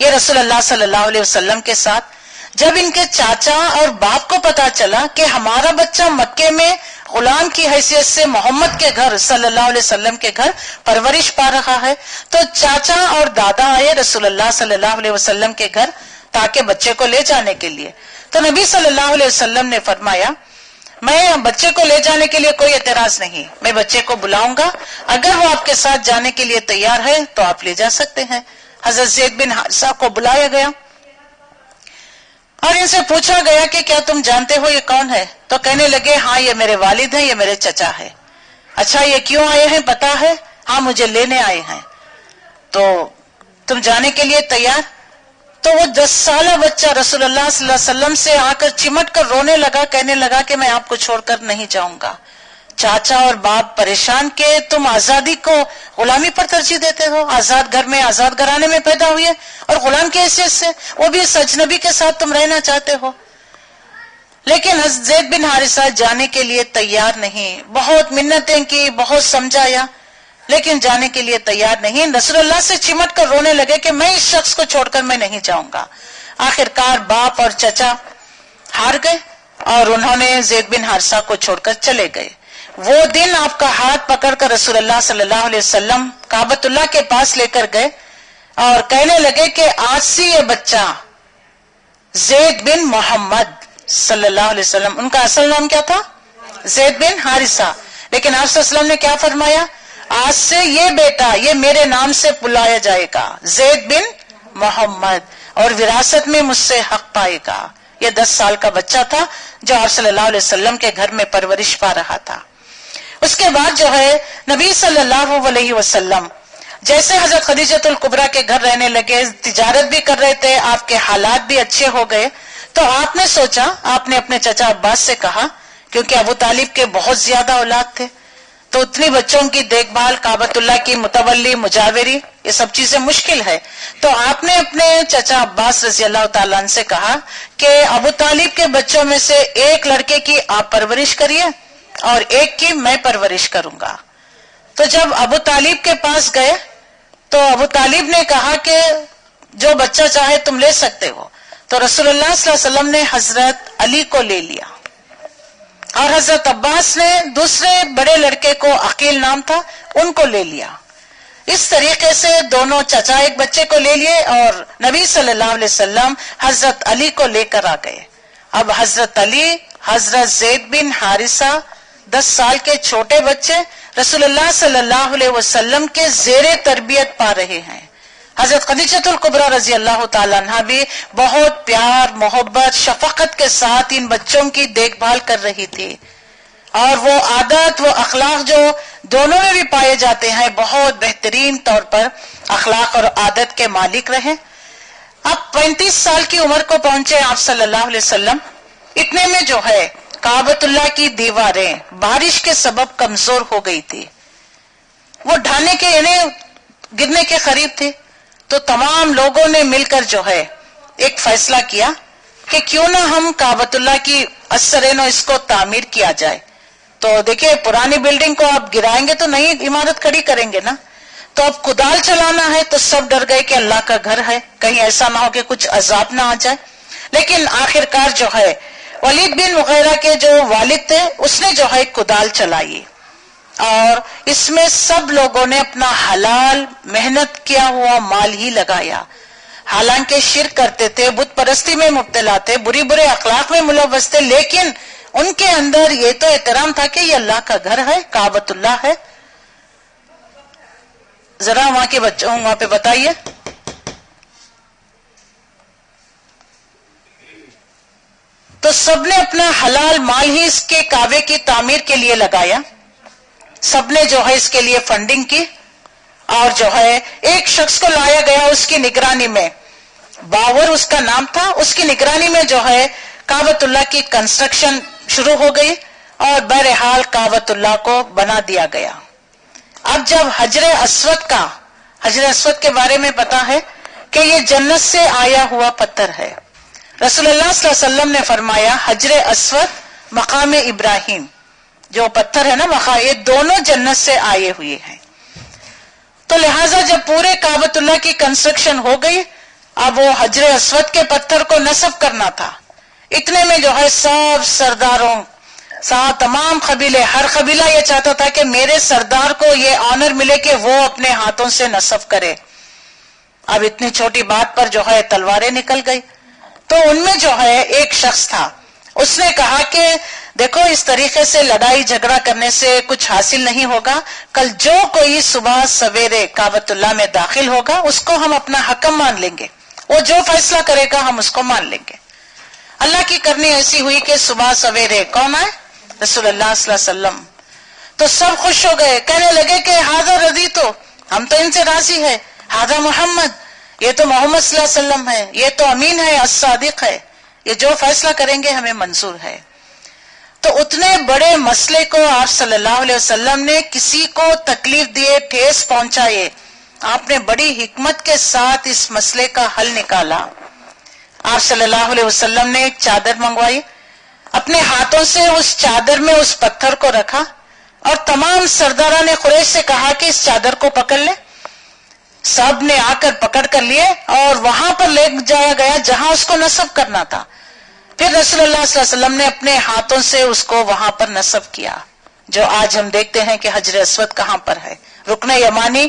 یہ رسول اللہ صلی اللہ علیہ وسلم کے ساتھ۔ جب ان کے چاچا اور باپ کو پتا چلا کہ ہمارا بچہ مکے میں غلام کی حیثیت سے محمد کے گھر صلی اللہ علیہ وسلم کے گھر پرورش پا رہا ہے، تو چاچا اور دادا آئے رسول اللہ صلی اللہ علیہ وسلم کے گھر تاکہ بچے کو لے جانے کے لیے۔ تو نبی صلی اللہ علیہ وسلم نے فرمایا، میں بچے کو لے جانے کے لیے کوئی اعتراض نہیں، میں بچے کو بلاؤں گا، اگر وہ آپ کے ساتھ جانے کے لیے تیار ہے تو آپ لے جا سکتے ہیں۔ حضرت زید بن حارثہ کو بلایا گیا اور ان سے پوچھا گیا کہ کیا تم جانتے ہو یہ کون ہے؟ تو کہنے لگے، ہاں یہ میرے والد ہیں، یہ میرے چچا ہے۔ اچھا یہ کیوں آئے ہیں پتا ہے؟ ہاں مجھے لینے آئے ہیں۔ تو تم جانے کے لیے تیار؟ تو وہ 10 سالہ بچہ رسول اللہ صلی اللہ علیہ وسلم سے آ کر چمٹ کر رونے لگا، کہنے لگا کہ میں آپ کو چھوڑ کر نہیں جاؤں گا۔ چاچا اور باپ پریشان کہ تم آزادی کو غلامی پر ترجیح دیتے ہو، آزاد گھر میں، آزاد گھرانے میں پیدا ہوئے اور غلام کی حیثیت سے، وہ بھی اس اجنبی کے ساتھ تم رہنا چاہتے ہو۔ لیکن زید بن حارثہ جانے کے لیے تیار نہیں، بہت منتیں کی، بہت سمجھایا، لیکن جانے کے لیے تیار نہیں۔ رسول اللہ سے چمٹ کر رونے لگے کہ میں اس شخص کو چھوڑ کر میں نہیں جاؤں گا۔ آخرکار باپ اور چچا ہار گئے اور انہوں نے زید بن حارثہ کو چھوڑ کر چلے گئے۔ وہ دن آپ کا ہاتھ پکڑ کر رسول اللہ صلی اللہ علیہ وسلم کعبۃ اللہ کے پاس لے کر گئے اور کہنے لگے کہ آج سے یہ بچہ زید بن محمد صلی اللہ علیہ وسلم، ان کا اصل نام کیا تھا؟ زید بن حارثہ، لیکن آپ صلی اللہ علیہ وسلم نے کیا فرمایا؟ آج سے یہ بیٹا یہ میرے نام سے بلایا جائے گا، زید بن محمد، اور وراثت میں مجھ سے حق پائے گا۔ یہ 10 سال کا بچہ تھا جو آپ صلی اللہ علیہ وسلم کے گھر میں پرورش پا رہا تھا۔ اس کے بعد جو ہے نبی صلی اللہ علیہ وسلم جیسے حضرت خدیجۃ الکبریٰ کے گھر رہنے لگے، تجارت بھی کر رہے تھے، آپ کے حالات بھی اچھے ہو گئے، تو آپ نے سوچا، آپ نے اپنے چچا عباس سے کہا، کیونکہ ابو طالب کے بہت زیادہ اولاد تھے، تو اتنی بچوں کی دیکھ بھال، کعبۃ اللہ کی متولی، مجاوری، یہ سب چیزیں مشکل ہے، تو آپ نے اپنے چچا عباس رضی اللہ تعالیٰ عنہ سے کہا کہ ابو طالب کے بچوں میں سے ایک لڑکے کی آپ پرورش کریے اور ایک کی میں پرورش کروں گا۔ تو جب ابو طالب کے پاس گئے تو ابو طالب نے کہا کہ جو بچہ چاہے تم لے سکتے ہو، تو رسول اللہ صلی اللہ علیہ وسلم نے حضرت علی کو لے لیا اور حضرت عباس نے دوسرے بڑے لڑکے کو، عقیل نام تھا، ان کو لے لیا۔ اس طریقے سے دونوں چچا ایک بچے کو لے لیے اور نبی صلی اللہ علیہ وسلم حضرت علی کو لے کر آ گئے۔ اب حضرت علی، حضرت زید بن حارثہ، 10 سال کے چھوٹے بچے رسول اللہ صلی اللہ علیہ وسلم کے زیر تربیت پا رہے ہیں۔ حضرت خدیجۃ الکبریٰ رضی اللہ تعالیٰ عنہ بھی بہت پیار، محبت، شفقت کے ساتھ ان بچوں کی دیکھ بھال کر رہی تھی، اور وہ عادت، وہ اخلاق جو دونوں میں بھی پائے جاتے ہیں، بہت بہترین طور پر اخلاق اور عادت کے مالک رہے۔ اب 35 سال کی عمر کو پہنچے آپ صلی اللہ علیہ وسلم، اتنے میں جو ہے کعبۃ اللہ کی دیواریں بارش کے سبب کمزور ہو گئی تھی، وہ ڈھانے کے یعنی گرنے کے قریب تھی، تو تمام لوگوں نے مل کر جو ہے ایک فیصلہ کیا کہ کیوں نہ ہم کعبۃ اللہ کی اثرین اس کو تعمیر کیا جائے۔ تو دیکھیں پرانی بلڈنگ کو آپ گرائیں گے تو نئی عمارت کھڑی کریں گے نا، تو اب کدال چلانا ہے تو سب ڈر گئے کہ اللہ کا گھر ہے، کہیں ایسا نہ ہو کہ کچھ عذاب نہ آ جائے۔ لیکن آخرکار جو ہے ولید بن مغیرہ کے جو والد تھے، اس نے جو ہے کدال چلائی اور اس میں سب لوگوں نے اپنا حلال محنت کیا ہوا مال ہی لگایا. حالانکہ شرک کرتے تھے، بت پرستی میں مبتلا تھے، برے اخلاق میں ملوث تھے، لیکن ان کے اندر یہ تو احترام تھا کہ یہ اللہ کا گھر ہے، کعبۃ اللہ ہے. ذرا وہاں کے بچوں وہاں پہ بتائیے. تو سب نے اپنا حلال مال ہی اس کے کعبے کی تعمیر کے لیے لگایا. سب نے جو ہے اس کے لیے فنڈنگ کی، اور جو ہے ایک شخص کو لایا گیا اس کی نگرانی میں، باور اس کا نام تھا، اس کی نگرانی میں جو ہے کعبۃ اللہ کی کنسٹرکشن شروع ہو گئی، اور بہرحال کعبۃ اللہ کو بنا دیا گیا. اب جب حجر اسود کے بارے میں پتا ہے کہ یہ جنت سے آیا ہوا پتھر ہے. رسول اللہ صلی اللہ علیہ وسلم نے فرمایا حجر اسود مقام ابراہیم جو پتھر ہے نا، یہ دونوں جنت سے آئے ہوئے ہیں. تو لہٰذا جب پورے کعبۃ اللہ کی کنسٹرکشن ہو گئی، اب وہ حجر اسود کے پتھر کو نصب کرنا تھا. اتنے میں جو ہے سب سرداروں تمام قبیلے، ہر قبیلہ یہ چاہتا تھا کہ میرے سردار کو یہ آنر ملے کہ وہ اپنے ہاتھوں سے نصب کرے. اب اتنی چھوٹی بات پر جو ہے تلواریں نکل گئی. تو ان میں جو ہے ایک شخص تھا، اس نے کہا کہ دیکھو اس طریقے سے لڑائی جھگڑا کرنے سے کچھ حاصل نہیں ہوگا. کل جو کوئی صبح سویرے کعبۃ اللہ میں داخل ہوگا اس کو ہم اپنا حکم مان لیں گے، وہ جو فیصلہ کرے گا ہم اس کو مان لیں گے. اللہ کی کرنی ایسی ہوئی کہ صبح سویرے کون آئے؟ رسول اللہ صلی اللہ علیہ وسلم. تو سب خوش ہو گئے، کہنے لگے کہ ہذا رضیت، ہم تو ان سے راضی ہے. ہذا محمد، یہ تو محمد صلی اللہ علیہ وسلم ہے، یہ تو امین ہے، الصادق ہے، یہ جو فیصلہ کریں گے ہمیں منظور ہے. تو اتنے بڑے مسئلے کو آپ صلی اللہ علیہ وسلم نے کسی کو تکلیف دیے، ٹھیس پہنچائے، آپ نے بڑی حکمت کے ساتھ اس مسئلے کا حل نکالا. آپ صلی اللہ علیہ وسلم نے ایک چادر منگوائی، اپنے ہاتھوں سے اس چادر میں اس پتھر کو رکھا، اور تمام سرداران قریش سے کہا کہ اس چادر کو پکڑ لے. سب نے آ کر پکڑ کر لیے اور وہاں پر لے جایا گیا جہاں اس کو نصب کرنا تھا. پھر رسول اللہ صلی اللہ علیہ وسلم نے اپنے ہاتھوں سے اس کو وہاں پر نصب کیا، جو آج ہم دیکھتے ہیں کہ حجر اسود کہاں پر ہے. رکن یمانی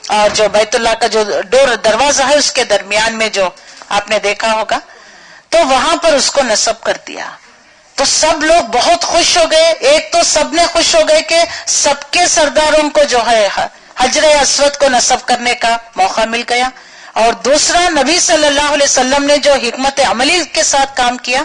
اور جو بیت اللہ کا جو دروازہ ہے اس کے درمیان میں جو آپ نے دیکھا ہوگا، تو وہاں پر اس کو نصب کر دیا. تو سب لوگ بہت خوش ہو گئے. ایک تو سب نے خوش ہو گئے کہ سب کے سرداروں کو جو ہے حجر اسود کو نصب کرنے کا موقع مل گیا، اور دوسرا نبی صلی اللہ علیہ وسلم نے جو حکمت عملی کے ساتھ کام کیا،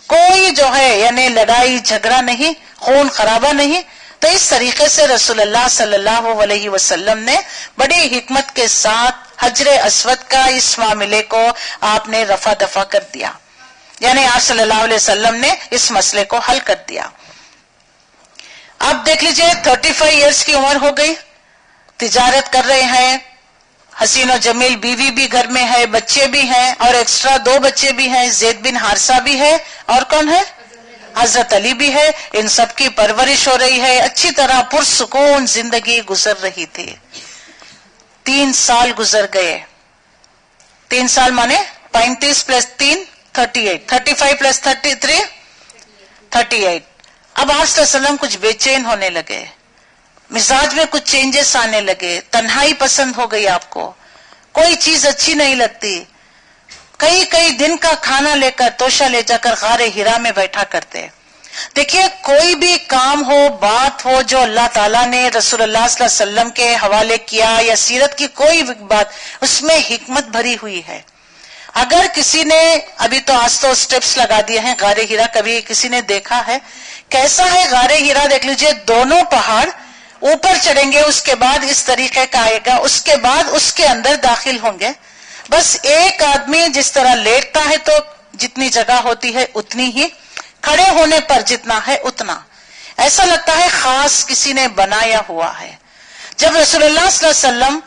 کوئی جو ہے یعنی لڑائی جھگڑا نہیں، خون خرابہ نہیں. تو اس طریقے سے رسول اللہ صلی اللہ علیہ وسلم نے بڑی حکمت کے ساتھ حجر اسود کا اس معاملے کو آپ نے رفع دفع کر دیا، یعنی آپ صلی اللہ علیہ وسلم نے اس مسئلے کو حل کر دیا. اب دیکھ لیجئے 35 ایئرس کی عمر ہو گئی، تجارت کر رہے ہیں، حسین و جمیل بیوی بھی گھر میں ہے، بچے بھی ہیں، اور ایکسٹرا 2 بچے بھی ہیں، زید بن حارثہ بھی ہے، اور کون ہے؟ حضرت علی بھی ہے. ان سب کی پرورش ہو رہی ہے، اچھی طرح پرسکون زندگی گزر رہی تھی. 3 سال گزر گئے. 3 سال مانے 35 + 3 38، 35 + 33 38. اب آپ صلی اللہ علیہ وسلم کچھ بے چین ہونے لگے، مزاج میں کچھ چینجز آنے لگے، تنہائی پسند ہو گئی، آپ کو کوئی چیز اچھی نہیں لگتی. کئی دن کا کھانا لے کر توشہ لے جا کر غار ہرا میں بیٹھا کرتے. دیکھیے کوئی بھی کام ہو، بات ہو جو اللہ تعالیٰ نے رسول اللہ صلی اللہ علیہ وسلم کے حوالے کیا، یا سیرت کی کوئی بات، اس میں حکمت بھری ہوئی ہے. اگر کسی نے ابھی تو آج تو سٹیپس لگا دیے ہیں غار ہرا، کبھی کسی نے دیکھا ہے کیسا ہے غار ہرا؟ دیکھ لیجئے، دونوں پہاڑ اوپر چڑھیں گے، اس کے بعد اس طریقے کا آئے گا، اس کے بعد اس کے اندر داخل ہوں گے. بس ایک آدمی جس طرح لیٹتا ہے تو جتنی جگہ ہوتی ہے اتنی ہی، کھڑے ہونے پر جتنا ہے اتنا، ایسا لگتا ہے خاص کسی نے بنایا ہوا ہے. جب رسول اللہ صلی اللہ علیہ وسلم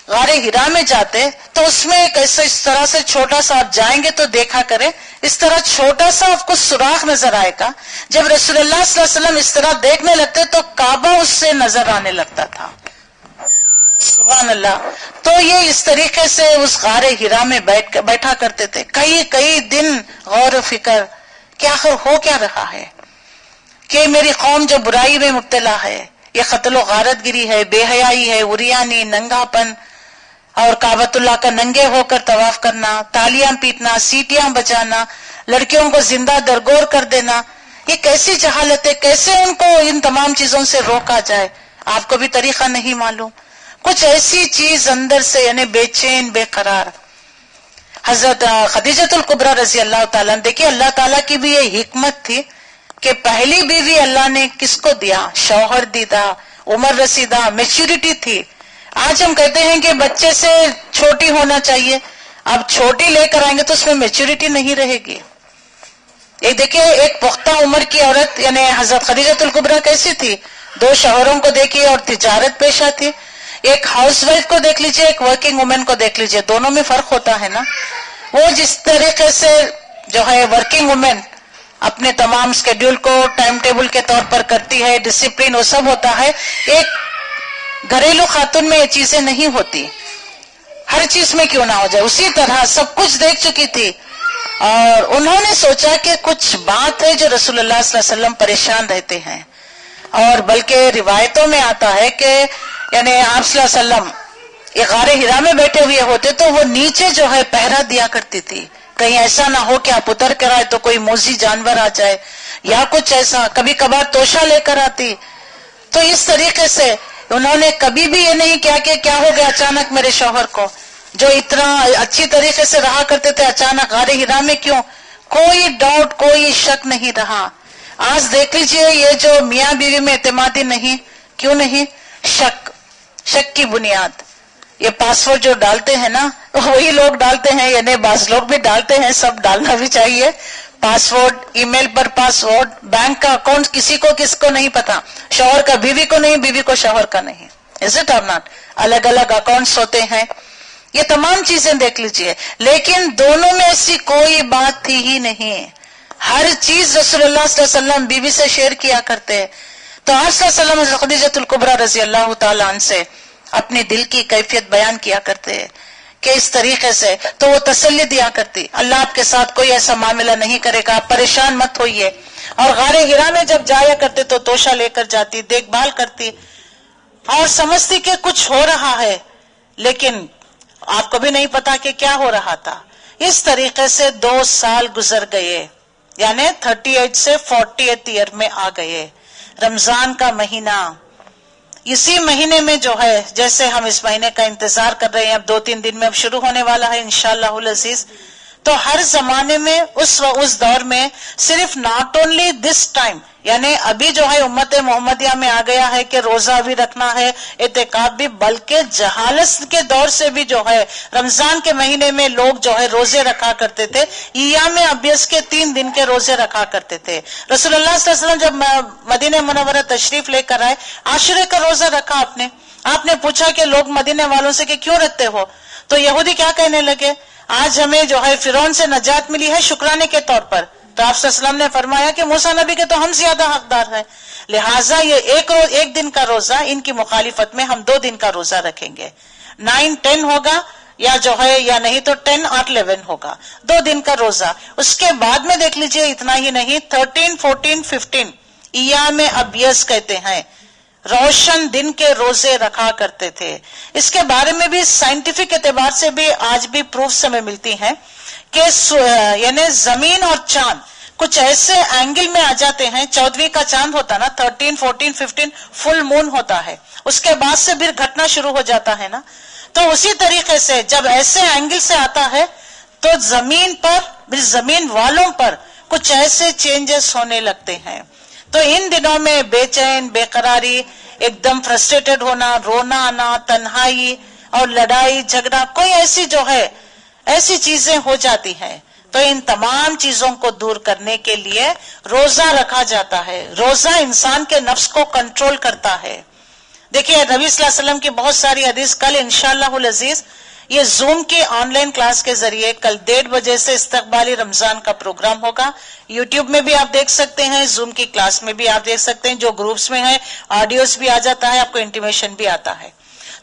غار ہرا میں جاتے تو اس میں ایک ایسا اس طرح سے چھوٹا سا، آپ جائیں گے تو دیکھا کریں، اس طرح چھوٹا سا آپ کو سوراخ نظر آئے گا. جب رسول اللہ صلی اللہ علیہ وسلم اس طرح دیکھنے لگتے تو کعبہ اس سے نظر آنے لگتا تھا. سبحان اللہ. تو یہ اس طریقے سے اس غار ہرا میں بیٹھا کرتے تھے کئی دن، غور و فکر کہ آخر ہو کیا رہا ہے، کہ میری قوم جو برائی میں مبتلا ہے، یہ قتل و غارت گری ہے، بے حیائی ہے، عریانی، ننگا پن، اور کعبۃ اللہ کا ننگے ہو کر طواف کرنا، تالیاں پیٹنا، سیٹیاں بجانا، لڑکیوں کو زندہ درگور کر دینا، یہ کیسی جہالت ہے؟ کیسے ان کو ان تمام چیزوں سے روکا جائے؟ آپ کو بھی طریقہ نہیں معلوم؟ کچھ ایسی چیز اندر سے یعنی بے چین، بے قرار. حضرت خدیجۃ الکبریٰ رضی اللہ تعالیٰ، دیکھیے اللہ تعالیٰ کی بھی یہ حکمت تھی کہ پہلی بیوی اللہ نے کس کو دیا؟ شوہر دیدہ، عمر رسیدہ، میچورٹی تھی. آج ہم کہتے ہیں کہ بچے سے چھوٹی ہونا چاہیے، اب چھوٹی لے کر آئیں گے تو اس میں میچورٹی نہیں رہے گی. ایک دیکھیے ایک پختہ عمر کی عورت یعنی حضرت خدیجۃ الکبریٰ کیسی تھی؟ 2 شوہروں کو دیکھیے اور تجارت پیشہ تھی. ایک ہاؤس وائف کو دیکھ لیجئے، ایک ورکنگ وومن کو دیکھ لیجئے، دونوں میں فرق ہوتا ہے نا. وہ جس طریقے سے جو ہے ورکنگ وومن اپنے تمام اسکیڈول کو ٹائم ٹیبل کے طور پر کرتی ہے، ڈسپلن وہ سب ہوتا ہے، ایک گھریلو خاتون میں یہ چیزیں نہیں ہوتی. ہر چیز میں کیوں نہ ہو جائے، اسی طرح سب کچھ دیکھ چکی تھی اور انہوں نے سوچا کہ کچھ بات ہے جو رسول اللہ صلی اللہ علیہ وسلم پریشان رہتے ہیں. اور بلکہ روایتوں میں آتا ہے کہ یعنی آپ صلی اللہ علیہ وسلم یہ غار حرا میں بیٹھے ہوئے ہوتے تو وہ نیچے جو ہے پہرا دیا کرتی تھی، کہیں ایسا نہ ہو کہ آپ اتر کر آئے تو کوئی موذی جانور آ جائے یا کچھ ایسا. کبھی کبھار توشہ لے کر آتی. تو اس طریقے سے انہوں نے کبھی بھی یہ نہیں کیا کہ کیا ہو گیا اچانک میرے شوہر کو، جو اتنا اچھی طریقے سے رہا کرتے تھے اچانک غار حرا میں کیوں؟ کوئی ڈاؤٹ، کوئی شک نہیں رہا. آج دیکھ لیجئے یہ جو میاں بیوی میں اعتمادی نہیں، کیوں نہیں؟ شک کی بنیاد. یہ پاسورڈ جو ڈالتے ہیں نا وہی لوگ ڈالتے ہیں، یعنی بعض لوگ بھی ڈالتے ہیں، سب ڈالنا بھی چاہیے. پاسورڈ، ای میل پر پاسورڈ، بینک کا اکاؤنٹ کسی کو کس کو نہیں پتا، شوہر کا بیوی کو نہیں، بیوی کو شوہر کا نہیں. از اٹ اور ناٹ؟ الگ الگ اکاؤنٹس ہوتے ہیں. یہ تمام چیزیں دیکھ لیجئے، لیکن دونوں میں ایسی کوئی بات تھی ہی نہیں. ہر چیز رسول اللہ صلی اللہ علیہ وسلم بیوی سے شیئر کیا کرتے. تو آپ صلی اللہ علیہ وسلم خدیجۃ الکبریٰ رضی اللہ تعالیٰ عنہ سے اپنی دل کی کیفیت بیان کیا کرتے کہ اس طریقے سے، تو وہ تسلی دیا کرتی اللہ آپ کے ساتھ کوئی ایسا معاملہ نہیں کرے گا، آپ پریشان مت ہوئیے. اور غار حرا میں جب جایا کرتے تو توشہ لے کر جاتی، دیکھ بھال کرتی اور سمجھتی کہ کچھ ہو رہا ہے، لیکن آپ کو بھی نہیں پتا کہ کیا ہو رہا تھا. اس طریقے سے 2 سال گزر گئے، یعنی 38 سے 48 ایئر میں آ گئے. رمضان کا مہینہ، اسی مہینے میں جو ہے جیسے ہم اس مہینے کا انتظار کر رہے ہیں، اب 2-3 دن میں اب شروع ہونے والا ہے انشاءاللہ العزیز. تو ہر زمانے میں اس دور میں صرف ناٹ اونلی دس ٹائم، یعنی ابھی جو ہے امت محمدیہ میں آ گیا ہے کہ روزہ بھی رکھنا ہے، اعتکاف بھی، بلکہ جہالت کے دور سے بھی جو ہے رمضان کے مہینے میں لوگ جو ہے روزے رکھا کرتے تھے. ایام ابیض کے 3 دن کے روزے رکھا کرتے تھے. رسول اللہ صلی اللہ علیہ وسلم جب مدینہ منورہ تشریف لے کر آئے، عاشورے کا روزہ رکھا آپ نے پوچھا کہ لوگ مدینہ والوں سے کہ کیوں رکھتے ہو؟ تو یہودی کیا کہنے لگے؟ آج ہمیں جو ہے فرعون سے نجات ملی ہے شکرانے کے طور پر. تو آپ صلی اللہ علیہ وسلم نے فرمایا کہ موسیٰ نبی کے تو ہم زیادہ حقدار ہیں، لہٰذا یہ ایک دن کا روزہ ان کی مخالفت میں ہم 2 دن کا روزہ رکھیں گے. 9-10 ہوگا یا جو ہے یا نہیں تو 10 اور 11 ہوگا، 2 دن کا روزہ. اس کے بعد میں دیکھ لیجئے اتنا ہی نہیں، 13, 14, 15 ایام ابیض کہتے ہیں، روشن دن کے روزے رکھا کرتے تھے. اس کے بارے میں بھی سائنٹیفک اعتبار سے بھی آج بھی پروفز ہمیں ملتی ہیں کہ یعنی زمین اور چاند کچھ ایسے اینگل میں آ جاتے ہیں. 14ویں کا چاند ہوتا نا، 13, 14, 15 فل مون ہوتا ہے، اس کے بعد سے پھر گھٹنا شروع ہو جاتا ہے نا. تو اسی طریقے سے جب ایسے اینگل سے آتا ہے تو زمین پر، زمین والوں پر کچھ ایسے چینجز ہونے لگتے ہیں. تو ان دنوں میں بے چین، بے قراری، ایک دم فرسٹریٹڈ ہونا، رونا آنا، تنہائی اور لڑائی جھگڑا، کوئی ایسی جو ہے ایسی چیزیں ہو جاتی ہیں. تو ان تمام چیزوں کو دور کرنے کے لیے روزہ رکھا جاتا ہے. روزہ انسان کے نفس کو کنٹرول کرتا ہے. دیکھیے نبی صلی اللہ علیہ وسلم کی بہت ساری حدیث، کل انشاءاللہ العزیز یہ زوم کی آن لائن کلاس کے ذریعے کل 1:30 بجے سے استقبالی رمضان کا پروگرام ہوگا. یوٹیوب میں بھی آپ دیکھ سکتے ہیں، زوم کی کلاس میں بھی آپ دیکھ سکتے ہیں، جو گروپس میں ہیں آڈیوز بھی آ جاتا ہے، آپ کو انٹیمیشن بھی آتا ہے.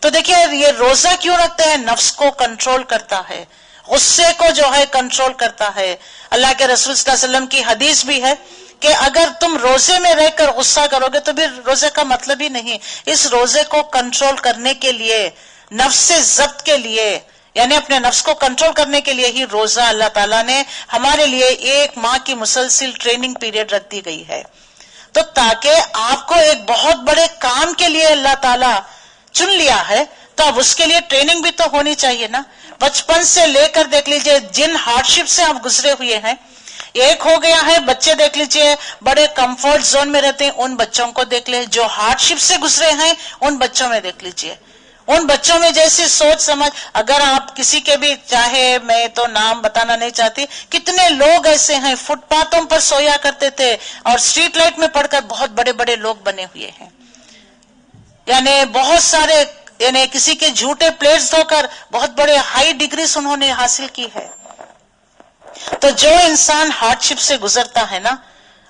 تو دیکھیے یہ روزہ کیوں رکھتے ہیں؟ نفس کو کنٹرول کرتا ہے، غصے کو جو ہے کنٹرول کرتا ہے. اللہ کے رسول صلی اللہ علیہ وسلم کی حدیث بھی ہے کہ اگر تم روزے میں رہ کر غصہ کرو گے تو پھر روزے کا مطلب ہی نہیں. اس روزے کو کنٹرول کرنے کے لیے، نفس سے ضبط کے لیے، یعنی اپنے نفس کو کنٹرول کرنے کے لیے ہی روزہ اللہ تعالیٰ نے ہمارے لیے 1 ماہ کی مسلسل ٹریننگ پیریڈ رکھ دی گئی ہے. تو تاکہ آپ کو ایک بہت بڑے کام کے لیے اللہ تعالیٰ چن لیا ہے تو اب اس کے لیے ٹریننگ بھی تو ہونی چاہیے نا. بچپن سے لے کر دیکھ لیجئے جن ہارڈ شپ سے آپ گزرے ہوئے ہیں. ایک ہو گیا ہے بچے دیکھ لیجئے بڑے کمفرٹ زون میں رہتے ہیں، ان بچوں کو دیکھ لیں. جو ہارڈ شپ سے گزرے ہیں ان بچوں میں دیکھ لیجئے، ان بچوں میں جیسی سوچ سمجھ. اگر آپ کسی کے بھی، چاہے میں تو نام بتانا نہیں چاہتی، کتنے لوگ ایسے ہیں فٹ پاتھوں پر سویا کرتے تھے اور اسٹریٹ لائٹ میں پڑھ کر بہت بڑے بڑے لوگ بنے ہوئے ہیں. یعنی بہت سارے، یعنی کسی کے جھوٹے پلیٹس دھو کر بہت بڑے ہائی ڈگریز انہوں نے حاصل کی ہے. تو جو انسان ہارڈ شپ سے گزرتا ہے نا،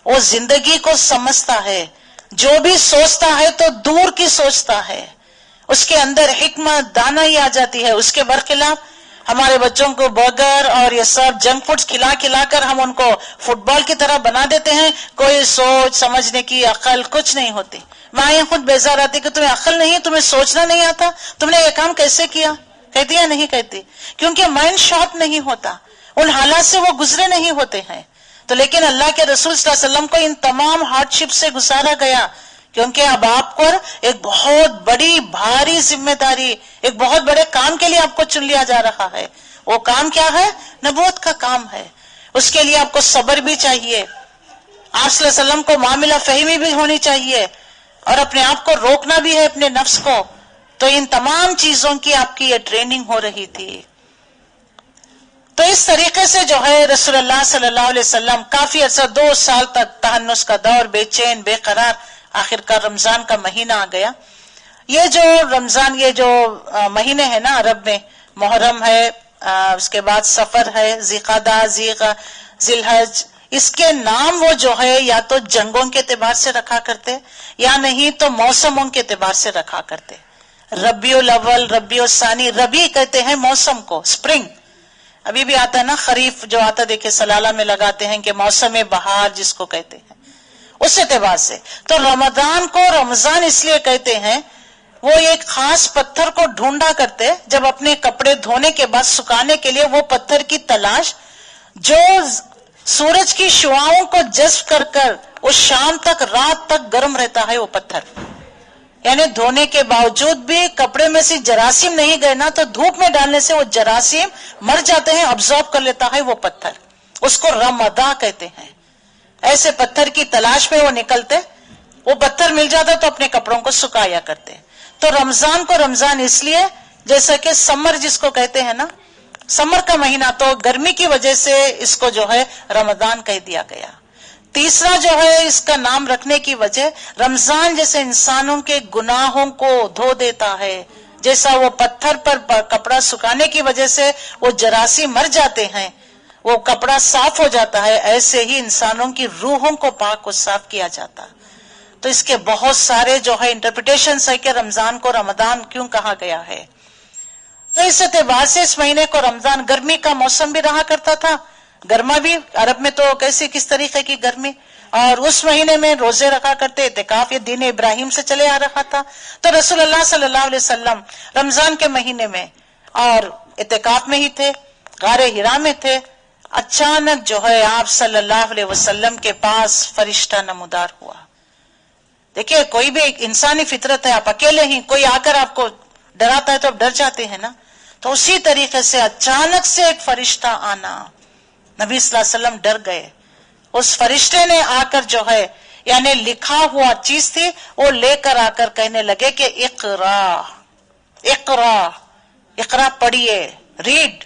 وہ زندگی کو سمجھتا ہے، جو بھی سوچتا ہے تو دور کی سوچتا ہے، اس کے اندر حکمت دانائی آ جاتی ہے. اس کے برخلاف ہمارے بچوں کو برگر اور یہ سب جنک فوڈز کھلا کھلا کر ہم ان کو فٹ بال کی طرح بنا دیتے ہیں. کوئی سوچ سمجھنے کی عقل کچھ نہیں ہوتی. مائیں خود بیزار آتی کہ تمہیں عقل نہیں، تمہیں سوچنا نہیں آتا، تم نے یہ کام کیسے کیا؟ کہتی یا نہیں کہتی؟ کیونکہ مائنڈ شارپ نہیں ہوتا، ان حالات سے وہ گزرے نہیں ہوتے ہیں. تو لیکن اللہ کے رسول صلی اللہ علیہ وسلم کو ان تمام ہارڈ شپ سے گزارا گیا، کیونکہ اب آپ کو ایک بہت بڑی بھاری ذمہ داری، ایک بہت بڑے کام کے لیے آپ کو چن لیا جا رہا ہے. وہ کام کیا ہے؟ نبوت کا کام ہے. اس کے لیے آپ کو صبر بھی چاہیے، آپ صلی اللہ علیہ وسلم کو معاملہ فہمی بھی ہونی چاہیے، اور اپنے آپ کو روکنا بھی ہے، اپنے نفس کو. تو ان تمام چیزوں کی آپ کی یہ ٹریننگ ہو رہی تھی. تو اس طریقے سے جو ہے رسول اللہ صلی اللہ علیہ وسلم کافی عرصہ 2 سال تک تہنس کا دور، بے چین بے قرار. آخر کار رمضان کا مہینہ آ گیا. یہ جو رمضان، یہ جو مہینے ہیں نا عرب میں، محرم ہے، اس کے بعد سفر ہے، ذیقعدہ، ذی الحج، اس کے نام وہ جو ہے یا تو جنگوں کے اعتبار سے رکھا کرتے یا نہیں تو موسموں کے اعتبار سے رکھا کرتے. ربیع الاول، ربیع الثانی، ربیع کہتے ہیں موسم کو، سپرنگ. ابھی بھی آتا ہے نا خریف جو آتا دیکھے سلالہ میں لگاتے ہیں کہ موسم بہار جس کو کہتے ہیں، اس اعتبار سے. تو رمضان کو رمضان اس لیے کہتے ہیں، وہ ایک خاص پتھر کو ڈھونڈا کرتے جب اپنے کپڑے دھونے کے بعد سکھانے کے لیے، وہ پتھر کی تلاش جو سورج کی شعاؤں کو جذب کر کر اس شام تک رات تک گرم رہتا ہے وہ پتھر. یعنی دھونے کے باوجود بھی کپڑے میں سے جراثیم نہیں گئے نا، تو دھوپ میں ڈالنے سے وہ جراثیم مر جاتے ہیں، ابزارب کر لیتا ہے وہ پتھر. اس کو رمضان کہتے ہیں. ایسے پتھر کی تلاش میں وہ نکلتے، وہ پتھر مل جاتا تو اپنے کپڑوں کو سکھایا کرتے. تو رمضان کو رمضان اس لیے، جیسا کہ سمر جس کو کہتے ہیں نا، سمر کا مہینہ، تو گرمی کی وجہ سے اس کو جو ہے رمضان کہہ دیا گیا. تیسرا جو ہے اس کا نام رکھنے کی وجہ، رمضان جیسے انسانوں کے گناہوں کو دھو دیتا ہے، جیسا وہ پتھر پر کپڑا سکھانے کی وجہ سے وہ جراثیم مر جاتے ہیں، وہ کپڑا صاف ہو جاتا ہے، ایسے ہی انسانوں کی روحوں کو پاک و صاف کیا جاتا. تو اس کے بہت سارے جو ہے انٹرپریٹیشنز ہے کہ رمضان کو رمضان کیوں کہا گیا ہے. تو اس اعتبار سے اس مہینے کو رمضان، گرمی کا موسم بھی رہا کرتا تھا، گرما بھی عرب میں تو کیسی کس طریقے کی گرمی، اور اس مہینے میں روزے رکھا کرتے، اعتکاف، یہ دین ابراہیم سے چلے آ رہا تھا. تو رسول اللہ صلی اللہ علیہ وسلم رمضان کے مہینے میں اور اعتکاف میں ہی تھے، غار حرا میں تھے. اچانک جو ہے آپ صلی اللہ علیہ وسلم کے پاس فرشتہ نمودار ہوا. دیکھیے کوئی بھی ایک انسانی فطرت ہے، آپ اکیلے ہی، کوئی آ کر آپ کو ڈراتا ہے تو آپ ڈر جاتے ہیں نا. تو اسی طریقے سے اچانک سے ایک فرشتہ آنا، نبی صلی اللہ علیہ وسلم ڈر گئے. اس فرشتے نے آ کر جو ہے، یعنی لکھا ہوا چیز تھی وہ لے کر آ کر کہنے لگے کہ اقرا اقرا اقرا پڑھیے، ریڈ،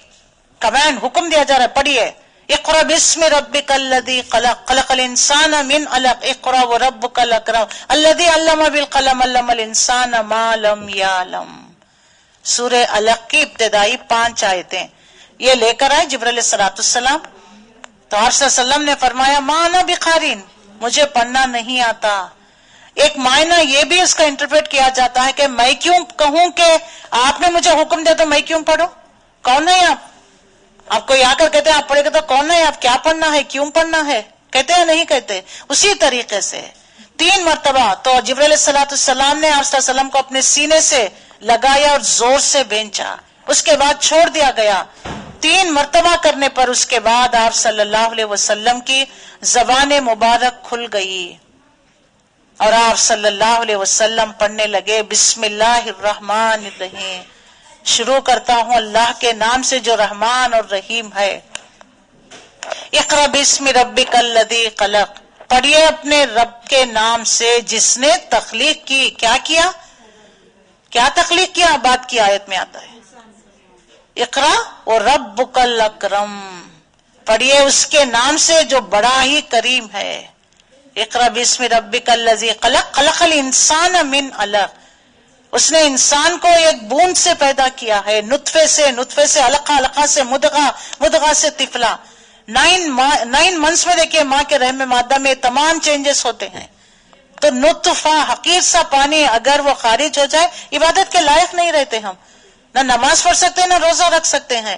کمانڈ، حکم دیا جا رہا ہے، پڑھیے. اقرا بسم ربک الذی خلق، خلق الانسان من علق، اقرا وربک الاکرم الذی علم بالقلم، علم الانسان ما لم یعلم. سورہ علق کی ابتدائی 5 آیتیں یہ لے کر آئے جبرائیل علیہ السلام. تو آپ صلی اللہ علیہ وسلم نے فرمایا ما انا بقارئ، مجھے پڑھنا نہیں آتا. ایک معنی یہ بھی اس کا انٹرپریٹ کیا جاتا ہے کہ میں کیوں کہوں کہ آپ نے مجھے حکم دیا تو میں کیوں پڑھوں؟ کون ہے آپ؟ آپ کوئی آ کر کہتے ہیں آپ پڑھے گا تو کون ہے آپ؟ کیا پڑھنا ہے؟ کیوں پڑھنا ہے؟ کہتے ہیں نہیں کہتے؟ اسی طریقے سے 3 مرتبہ تو جبرائیل علیہ السلام نے آپ صلی اللہ علیہ وسلم کو اپنے سینے سے لگایا اور زور سے بھینچا، اس کے بعد چھوڑ دیا گیا۔ 3 مرتبہ کرنے پر اس کے بعد آپ صلی اللہ علیہ وسلم کی زبان مبارک کھل گئی اور آپ صلی اللہ علیہ وسلم پڑھنے لگے بسم اللہ الرحمن الرحیم، شروع کرتا ہوں اللہ کے نام سے جو رحمان اور رحیم ہے۔ اقرأ باسم ربک الذی خلق، پڑھیے اپنے رب کے نام سے جس نے تخلیق کی۔ کیا تخلیق کیا؟ بات کی آیت میں آتا ہے اقرأ وربک الاکرم، پڑھیے اس کے نام سے جو بڑا ہی کریم ہے۔ اقرأ باسم ربک الذی خلق، خلق الانسان من علق، اس نے انسان کو ایک بوند سے پیدا کیا ہے، نطفے سے علقہ، علقہ سے مدغہ، مدغہ سے طفلہ۔ 9 منتھس میں دیکھیے ماں کے رحم مادہ میں تمام چینجز ہوتے ہیں۔ تو نطفہ حقیر سا پانی اگر وہ خارج ہو جائے، عبادت کے لائق نہیں رہتے ہم، نہ نماز پڑھ سکتے ہیں نہ روزہ رکھ سکتے ہیں۔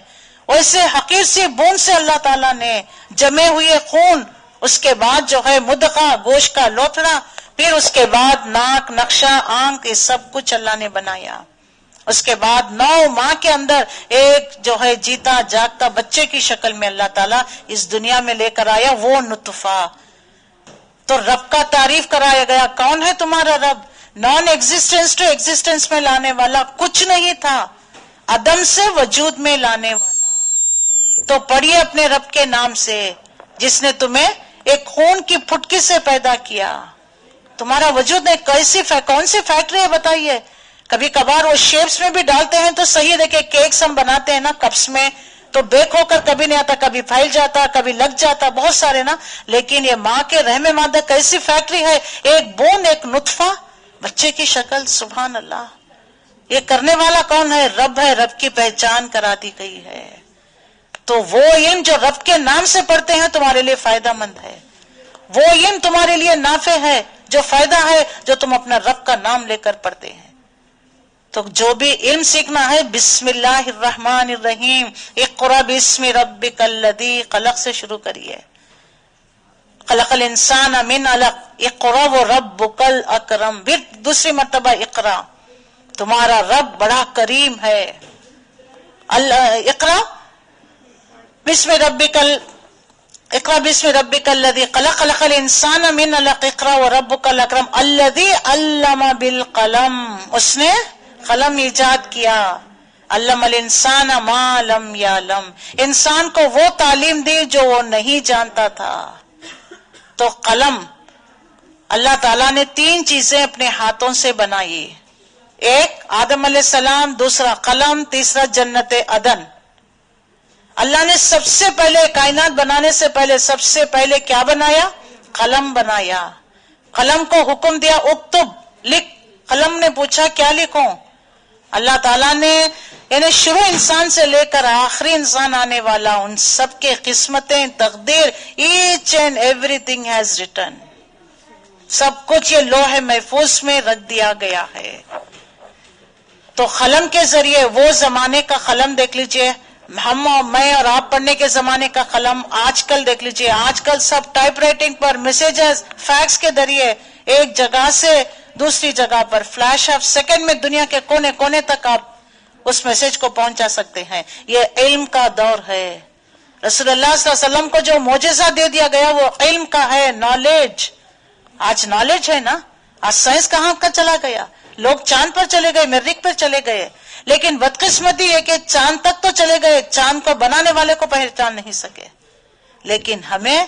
ویسے حقیر سی بوند سے اللہ تعالیٰ نے جمے ہوئے خون، اس کے بعد جو ہے مدغہ، گوشت کا لوتھڑا، پھر اس کے بعد ناک، نقشہ، آنکھ، یہ سب کچھ اللہ نے بنایا۔ اس کے بعد 9 ماہ کے اندر ایک جو ہے جیتا جاگتا بچے کی شکل میں اللہ تعالیٰ اس دنیا میں لے کر آیا، وہ نطفہ۔ تو رب کا تعریف کرایا گیا، کون ہے تمہارا رب؟ نان ایگزسٹنس ٹو ایگزسٹنس میں لانے والا، کچھ نہیں تھا، عدم سے وجود میں لانے والا۔ تو پڑھیے اپنے رب کے نام سے جس نے تمہیں ایک خون کی پھٹکی سے پیدا کیا۔ تمہارا وجود نے کون سی فیکٹری ہے بتائیے؟ کبھی کبھار وہ شیپس میں بھی ڈالتے ہیں تو صحیح، دیکھیں کیکس ہم بناتے ہیں نا کپس میں، تو بیک ہو کر کبھی نہیں آتا، کبھی پھیل جاتا، کبھی لگ جاتا، بہت سارے نا۔ لیکن یہ ماں کے رحم مادہ کیسی فیکٹری ہے، ایک بوند، ایک نطفہ، بچے کی شکل، سبحان اللہ۔ یہ کرنے والا کون ہے؟ رب ہے، رب کی پہچان کرا دی گئی ہے۔ تو وہ علم جو رب کے نام سے پڑھتے ہیں تمہارے لیے فائدہ مند ہے، وہ علم تمہارے لیے نافع ہے، جو فائدہ ہے جو تم اپنا رب کا نام لے کر پڑھتے ہیں۔ تو جو بھی علم سیکھنا ہے بسم اللہ الرحمن الرحیم، اقرأ باسم ربک الذی خلق سے شروع کریے۔ خلق الانسان من علق، اقرأ وربک الاکرم، پھر دوسری مرتبہ اقرأ، تمہارا رب بڑا کریم ہے۔ اقرأ باسم ربک الذی خلق، خلق الانسان من علق، اقرأ وربک الاکرم الذی علم بالقلم، اس نے قلم ایجاد کیا۔ علم الانسان ما لم یعلم، انسان کو وہ تعلیم دی جو وہ نہیں جانتا تھا۔ تو قلم، اللہ تعالیٰ نے 3 چیزیں اپنے ہاتھوں سے بنائی، ایک آدم علیہ السلام، دوسرا قلم، تیسرا جنت عدن۔ اللہ نے سب سے پہلے کائنات بنانے سے پہلے سب سے پہلے کیا بنایا؟ قلم بنایا۔ قلم کو حکم دیا اکتب، لکھ۔ قلم نے پوچھا کیا لکھوں؟ اللہ تعالیٰ نے یعنی شروع انسان سے لے کر آخری انسان آنے والا، ان سب کے قسمتیں، تقدیر، each and everything has written, سب کچھ یہ لوح محفوظ میں رکھ دیا گیا ہے۔ تو قلم کے ذریعے وہ زمانے کا قلم دیکھ لیجئے، ہم اور میں اور آپ پڑھنے کے زمانے کا قلم، آج کل دیکھ لیجئے، آج کل سب ٹائپ رائٹنگ پر، میسیجز، فیکس کے ذریعے ایک جگہ سے دوسری جگہ پر فلیش آف سیکنڈ میں دنیا کے کونے کونے تک آپ اس میسج کو پہنچا سکتے ہیں۔ یہ علم کا دور ہے۔ رسول اللہ صلی اللہ علیہ وسلم کو جو معجزہ دے دیا گیا وہ علم کا ہے، نالج۔ آج نالج ہے نا، آج سائنس کہاں کا چلا گیا، لوگ چاند پر چلے گئے، مریخ پر چلے گئے، لیکن بدقسمتی ہے کہ چاند تک تو چلے گئے، چاند کو بنانے والے کو پہچان نہیں سکے۔ لیکن ہمیں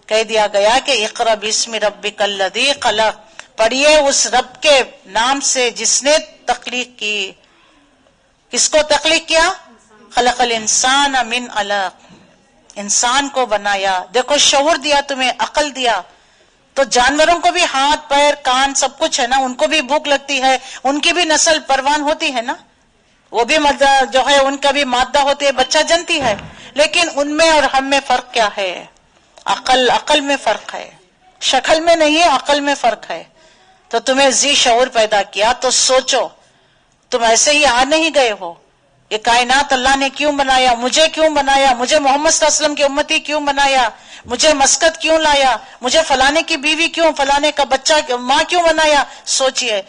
کہہ دیا گیا کہ اقرأ باسم ربک الذی خلق، پڑھیے اس رب کے نام سے جس نے تخلیق کی۔ کس کو تخلیق کیا؟ خلق الانسان من علق، انسان کو بنایا۔ دیکھو شعور دیا تمہیں، عقل دیا۔ تو جانوروں کو بھی ہاتھ، پیر، کان سب کچھ ہے نا، ان کو بھی بھوک لگتی ہے، ان کی بھی نسل پروان ہوتی ہے نا، وہ بھی جو ہے ان کا بھی مادہ ہوتی ہے، بچہ جنتی ہے۔ لیکن ان میں اور ہم میں فرق کیا ہے؟ عقل میں فرق ہے، شکل میں نہیں ہے، عقل میں فرق ہے۔ تو تمہیں ذی شعور پیدا کیا تو سوچو، تم ایسے ہی آ نہیں گئے ہو، یہ کائنات اللہ نے کیوں بنایا، مجھے کیوں بنایا، مجھے محمد صلی اللہ علیہ وسلم کی امتی کیوں بنایا، مجھے مسکت کیوں لایا، مجھے فلانے کی بیوی کیوں، فلانے کا بچہ ماں کیوں بنایا. سوچئے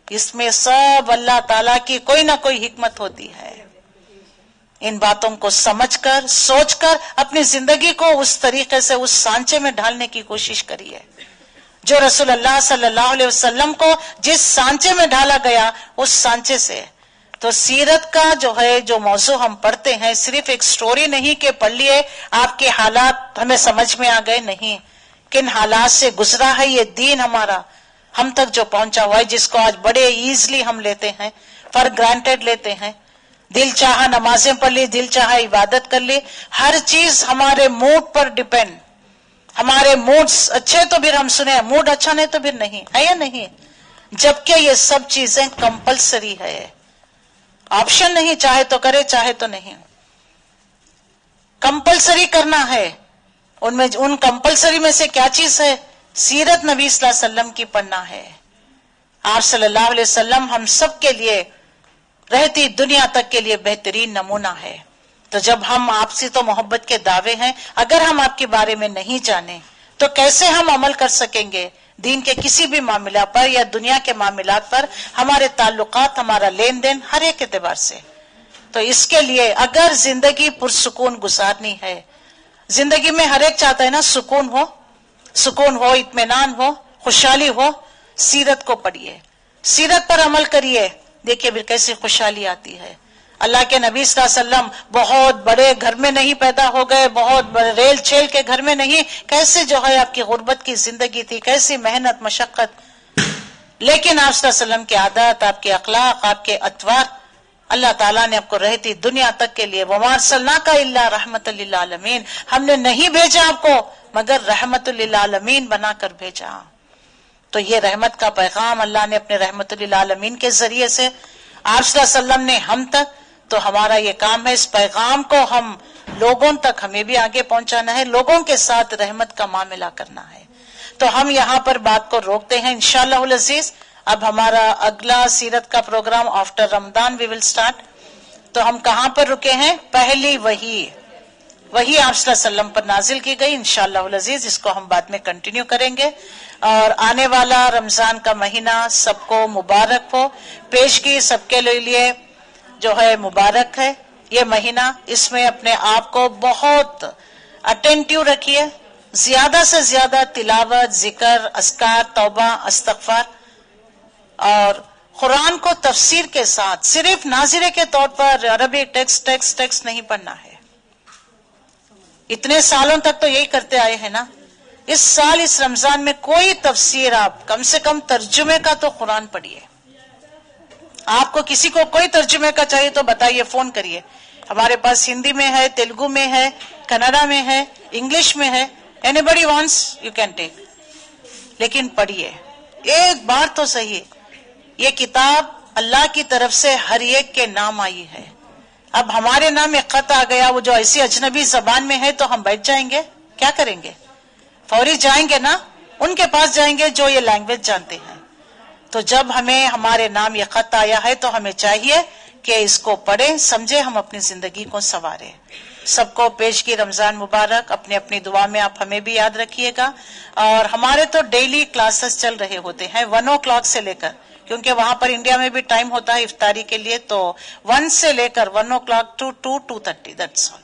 اس میں سب اللہ تعالیٰ کی کوئی نہ کوئی حکمت ہوتی ہے. ان باتوں کو سمجھ کر سوچ کر اپنی زندگی کو اس طریقے سے اس سانچے میں ڈھالنے کی کوشش کریے جو رسول اللہ صلی اللہ علیہ وسلم کو جس سانچے میں ڈھالا گیا اس سانچے سے. تو سیرت کا جو موضوع ہم پڑھتے ہیں صرف ایک سٹوری نہیں کہ پڑھ لیے آپ کے حالات ہمیں سمجھ میں آ گئے، نہیں، کن حالات سے گزرا ہے یہ دین ہمارا ہم تک جو پہنچا ہوا ہے، جس کو آج بڑے ایزلی ہم لیتے ہیں، فار گرانٹیڈ لیتے ہیں. دل چاہا نمازیں پڑھ لی، دل چاہا عبادت کر لی، ہر چیز ہمارے موڈ پر ڈیپینڈ. ہمارے موڈز اچھے تو پھر ہم سنیں، موڈ اچھا نہیں تو پھر نہیں ہے یا نہیں. جبکہ یہ سب چیزیں کمپلسری ہے، آپشن نہیں، چاہے تو کرے چاہے تو نہیں. کمپلسری کرنا ہے. ان کمپلسری میں سے کیا چیز ہے؟ سیرت نبی صلی اللہ علیہ وسلم کی پڑھنا ہے. آپ صلی اللہ علیہ وسلم ہم سب کے لیے رہتی دنیا تک کے لیے بہترین نمونہ ہے. تو جب ہم آپ سے تو محبت کے دعوے ہیں، اگر ہم آپ کے بارے میں نہیں جانیں تو کیسے ہم عمل کر سکیں گے دین کے کسی بھی معاملہ پر یا دنیا کے معاملات پر، ہمارے تعلقات، ہمارا لین دین ہر ایک اعتبار سے. تو اس کے لیے اگر زندگی پرسکون گزارنی ہے، زندگی میں ہر ایک چاہتا ہے نا سکون ہو، اطمینان ہو، خوشحالی ہو، سیرت کو پڑھیے، سیرت پر عمل کریے. دیکھیے پھر کیسی خوشحالی آتی ہے. اللہ کے نبی صلی اللہ علیہ وسلم بہت بڑے گھر میں نہیں پیدا ہو گئے، بہت بڑے ریل چھیل کے گھر میں نہیں، کیسے آپ کی غربت کی زندگی تھی، کیسی محنت مشقت. لیکن آپ صلی اللہ علیہ وسلم کی عادات، آپ کے اخلاق، آپ کے اطوار، اللہ تعالیٰ نے آپ کو رہتی دنیا تک کے لیے وَمَا أَرْسَلْنَاكَ إِلَّا رَحْمَةً لِلْعَالَمِينَ، ہم نے نہیں بھیجا آپ کو مگر رحمت للعالمین بنا کر بھیجا. تو یہ رحمت کا پیغام اللہ نے اپنے رحمت للعالمین کے ذریعے سے آپ صلی اللہ علیہ وسلم نے ہم تک، تو ہمارا یہ کام ہے اس پیغام کو ہم لوگوں تک ہمیں بھی آگے پہنچانا ہے، لوگوں کے ساتھ رحمت کا معاملہ کرنا ہے. تو ہم یہاں پر بات کو روکتے ہیں انشاءاللہ العزیز. اب ہمارا اگلا سیرت کا پروگرام آفٹر رمضان وی ول سٹارٹ. تو ہم کہاں پر رکے ہیں؟ پہلی وحی آپ صلی اللہ علیہ وسلم پر نازل کی گئی انشاءاللہ العزیز، اس کو ہم بعد میں کنٹینیو کریں گے. اور آنے والا رمضان کا مہینہ سب کو مبارک ہو. پیشگی سب کے لیے مبارک ہے یہ مہینہ. اس میں اپنے آپ کو بہت اٹینٹیو رکھیے، زیادہ سے زیادہ تلاوت، ذکر، اذکار، توبہ، استغفار، اور قرآن کو تفسیر کے ساتھ، صرف ناظرے کے طور پر عربی ٹیکسٹ نہیں پڑھنا ہے. اتنے سالوں تک تو یہی کرتے آئے ہیں نا. اس سال اس رمضان میں کوئی تفسیر، آپ کم سے کم ترجمے کا تو قرآن پڑھیے. آپ کو کسی کو کوئی ترجمے کا چاہیے تو بتائیے، فون کریے. ہمارے پاس ہندی میں ہے، تیلگو میں ہے، کناڈا میں ہے، انگلش میں ہے. Any wants you can take. لیکن پڑھیے ایک بار تو صحیح. یہ کتاب اللہ کی طرف سے ہر ایک کے نام آئی ہے. اب ہمارے نام ایک خط آ گیا، وہ جو ایسی اجنبی زبان میں ہے، تو ہم بیٹھ جائیں گے؟ کیا کریں گے؟ فوری جائیں گے نا، ان کے پاس جائیں گے جو یہ لینگویج جانتے ہیں. تو جب ہمیں ہمارے نام یہ خط آیا ہے تو ہمیں چاہیے کہ اس کو پڑھیں، سمجھیں، ہم اپنی زندگی کو سنواریں. سب کو پیشگی رمضان مبارک. اپنی دعا میں آپ ہمیں بھی یاد رکھیے گا. اور ہمارے تو ڈیلی کلاسز چل رہے ہوتے ہیں 1 o'clock سے لے کر، کیونکہ وہاں پر انڈیا میں بھی ٹائم ہوتا ہے افطاری کے لیے، تو 1 سے لے کر 1 o'clock to 2:30 that's all.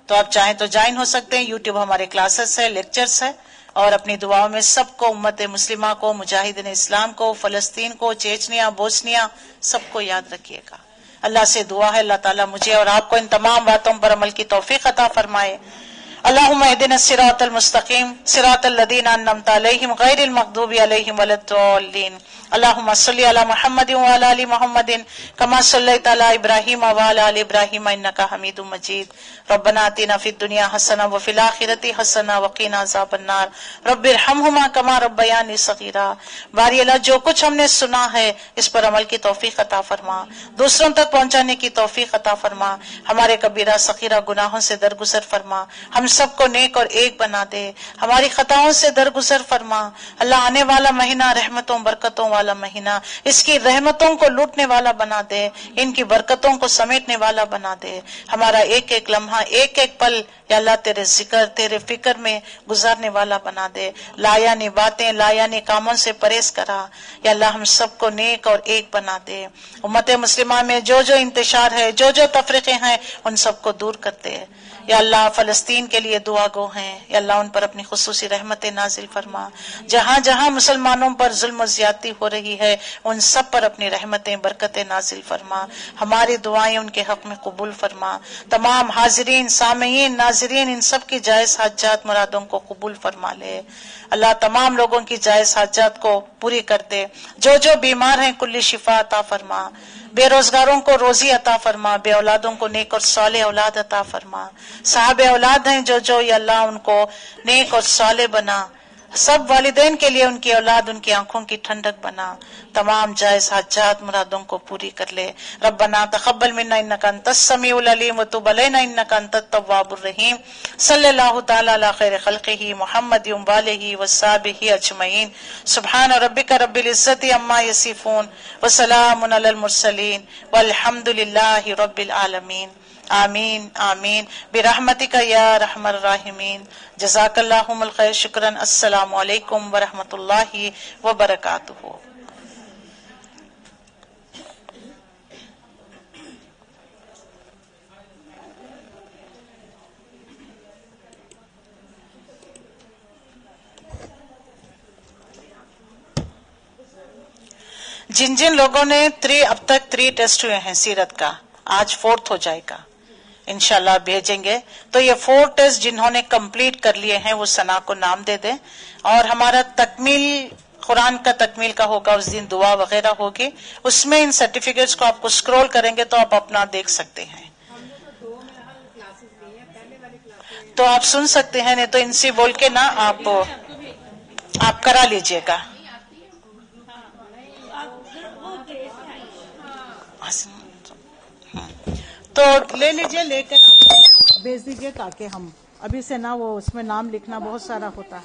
تو آپ چاہیں تو جوائن ہو سکتے ہیں. یوٹیوب ہمارے کلاسز ہے، لیکچرز ہے. اور اپنی دعاؤں میں سب کو، امت مسلمہ کو، مجاہدین اسلام کو، فلسطین کو، چیچنیا، بوسنیا، سب کو یاد رکھیے گا. اللہ سے دعا ہے اللہ تعالیٰ مجھے اور آپ کو ان تمام باتوں پر عمل کی توفیق عطا فرمائے. اللہم اہدنا الصراط المستقیم صراط الذین انعمت علیہم غیر المغضوب علیہم ولا الضالین. اللہم صلی علی محمد وعلی آل محمد کما صلیت علی ابراہیم وعلی آل ابراہیم انک حمید مجید. ربنا آتنا فی الدنیا حسنہ وفی الآخرۃ حسنہ وقنا عذاب النار. رب ارحمہما کما ربیانی صغیرا. باری اللہ جو کچھ ہم نے سنا ہے اس پر عمل کی توفیق عطا فرما، دوسروں تک پہنچانے کی توفیق عطا فرما. ہمارے کبیرہ صغیرہ گناہوں سے درگزر فرما. ہم سب کو نیک اور ایک بنا دے، ہماری خطاؤں سے درگزر فرما۔ اللہ آنے والا مہینہ رحمتوں برکتوں والا مہینہ، اس کی رحمتوں کو لوٹنے والا بنا دے، ان کی برکتوں کو سمیٹنے والا بنا دے۔ ہمارا ایک ایک لمحہ، ایک ایک پل یا اللہ تیرے ذکر، تیرے فکر میں گزارنے والا بنا دے۔ لایانی باتیں، لایانی کاموں سے پرہیز کرا یا اللہ، ہم سب کو نیک اور ایک بنا دے۔ امت مسلمہ میں جو جو انتشار ہے، جو جو تفرقے ہیں، ان سب کو دور کر دے یا اللہ۔ فلسطین کے لیے دعا گو ہیں یا اللہ، ان پر اپنی خصوصی رحمت نازل فرما۔ جہاں جہاں مسلمانوں پر ظلم و زیادتی ہو رہی ہے، ان سب پر اپنی رحمتیں برکتیں نازل فرما۔ ہماری دعائیں ان کے حق میں قبول فرما۔ تمام حاضرین، سامعین، ناظرین، ان سب کی جائز حاجات مرادوں کو قبول فرما لے اللہ۔ تمام لوگوں کی جائز حاجات کو پوری کر دے۔ جو جو بیمار ہیں کلی شفا عطا فرما۔ بے روزگاروں کو روزی عطا فرما۔ بے اولادوں کو نیک اور صالح اولاد عطا فرما۔ صاحب اولاد ہیں جو یا اللہ، ان کو نیک اور صالح بنا۔ سب والدین کے لیے ان کی اولاد ان کی آنکھوں کی ٹھنڈک بنا۔ تمام جائز حاجات مرادوں کو پوری کر لے۔ ربنا تقبل منا انک انت السمیع العلیم وتب علینا انک انت التواب الرحیم۔ صلی اللہ تعالی علی خیر خلقہ محمد وآلہ وصحبہ اجمعین۔ سبحان ربک رب العزت عما یصفون وسلام علی المرسلین والحمد للہ رب العالمین۔ آمین آمین برحمتک یا ارحم الراحمین۔ جزاک اللہم الخیر۔ شکراً۔ السلام علیکم ورحمۃ اللہ وبرکاتہ۔ جن جن لوگوں نے اب تک 3 ٹیسٹ ہوئے ہیں سیرت کا، آج 4th ہو جائے گا انشاءاللہ، بھیجیں گے۔ تو یہ 4 ٹیسٹ جنہوں نے کمپلیٹ کر لیے ہیں وہ ثنا کو نام دے دیں، اور ہمارا تکمیل قرآن کا تکمیل کا ہوگا، اس دن دعا وغیرہ ہوگی، اس میں ان سرٹیفکیٹس کو آپ کو سکرول کریں گے تو آپ اپنا دیکھ سکتے ہیں، تو آپ سن سکتے ہیں، نہیں تو ان سے بول کے نا آپ کرا لیجئے گا۔ تو لے لیجئے، لے کر آپ بھیج دیجئے، تاکہ ہم ابھی سے نا وہ اس میں نام لکھنا بہت سارا ہوتا ہے۔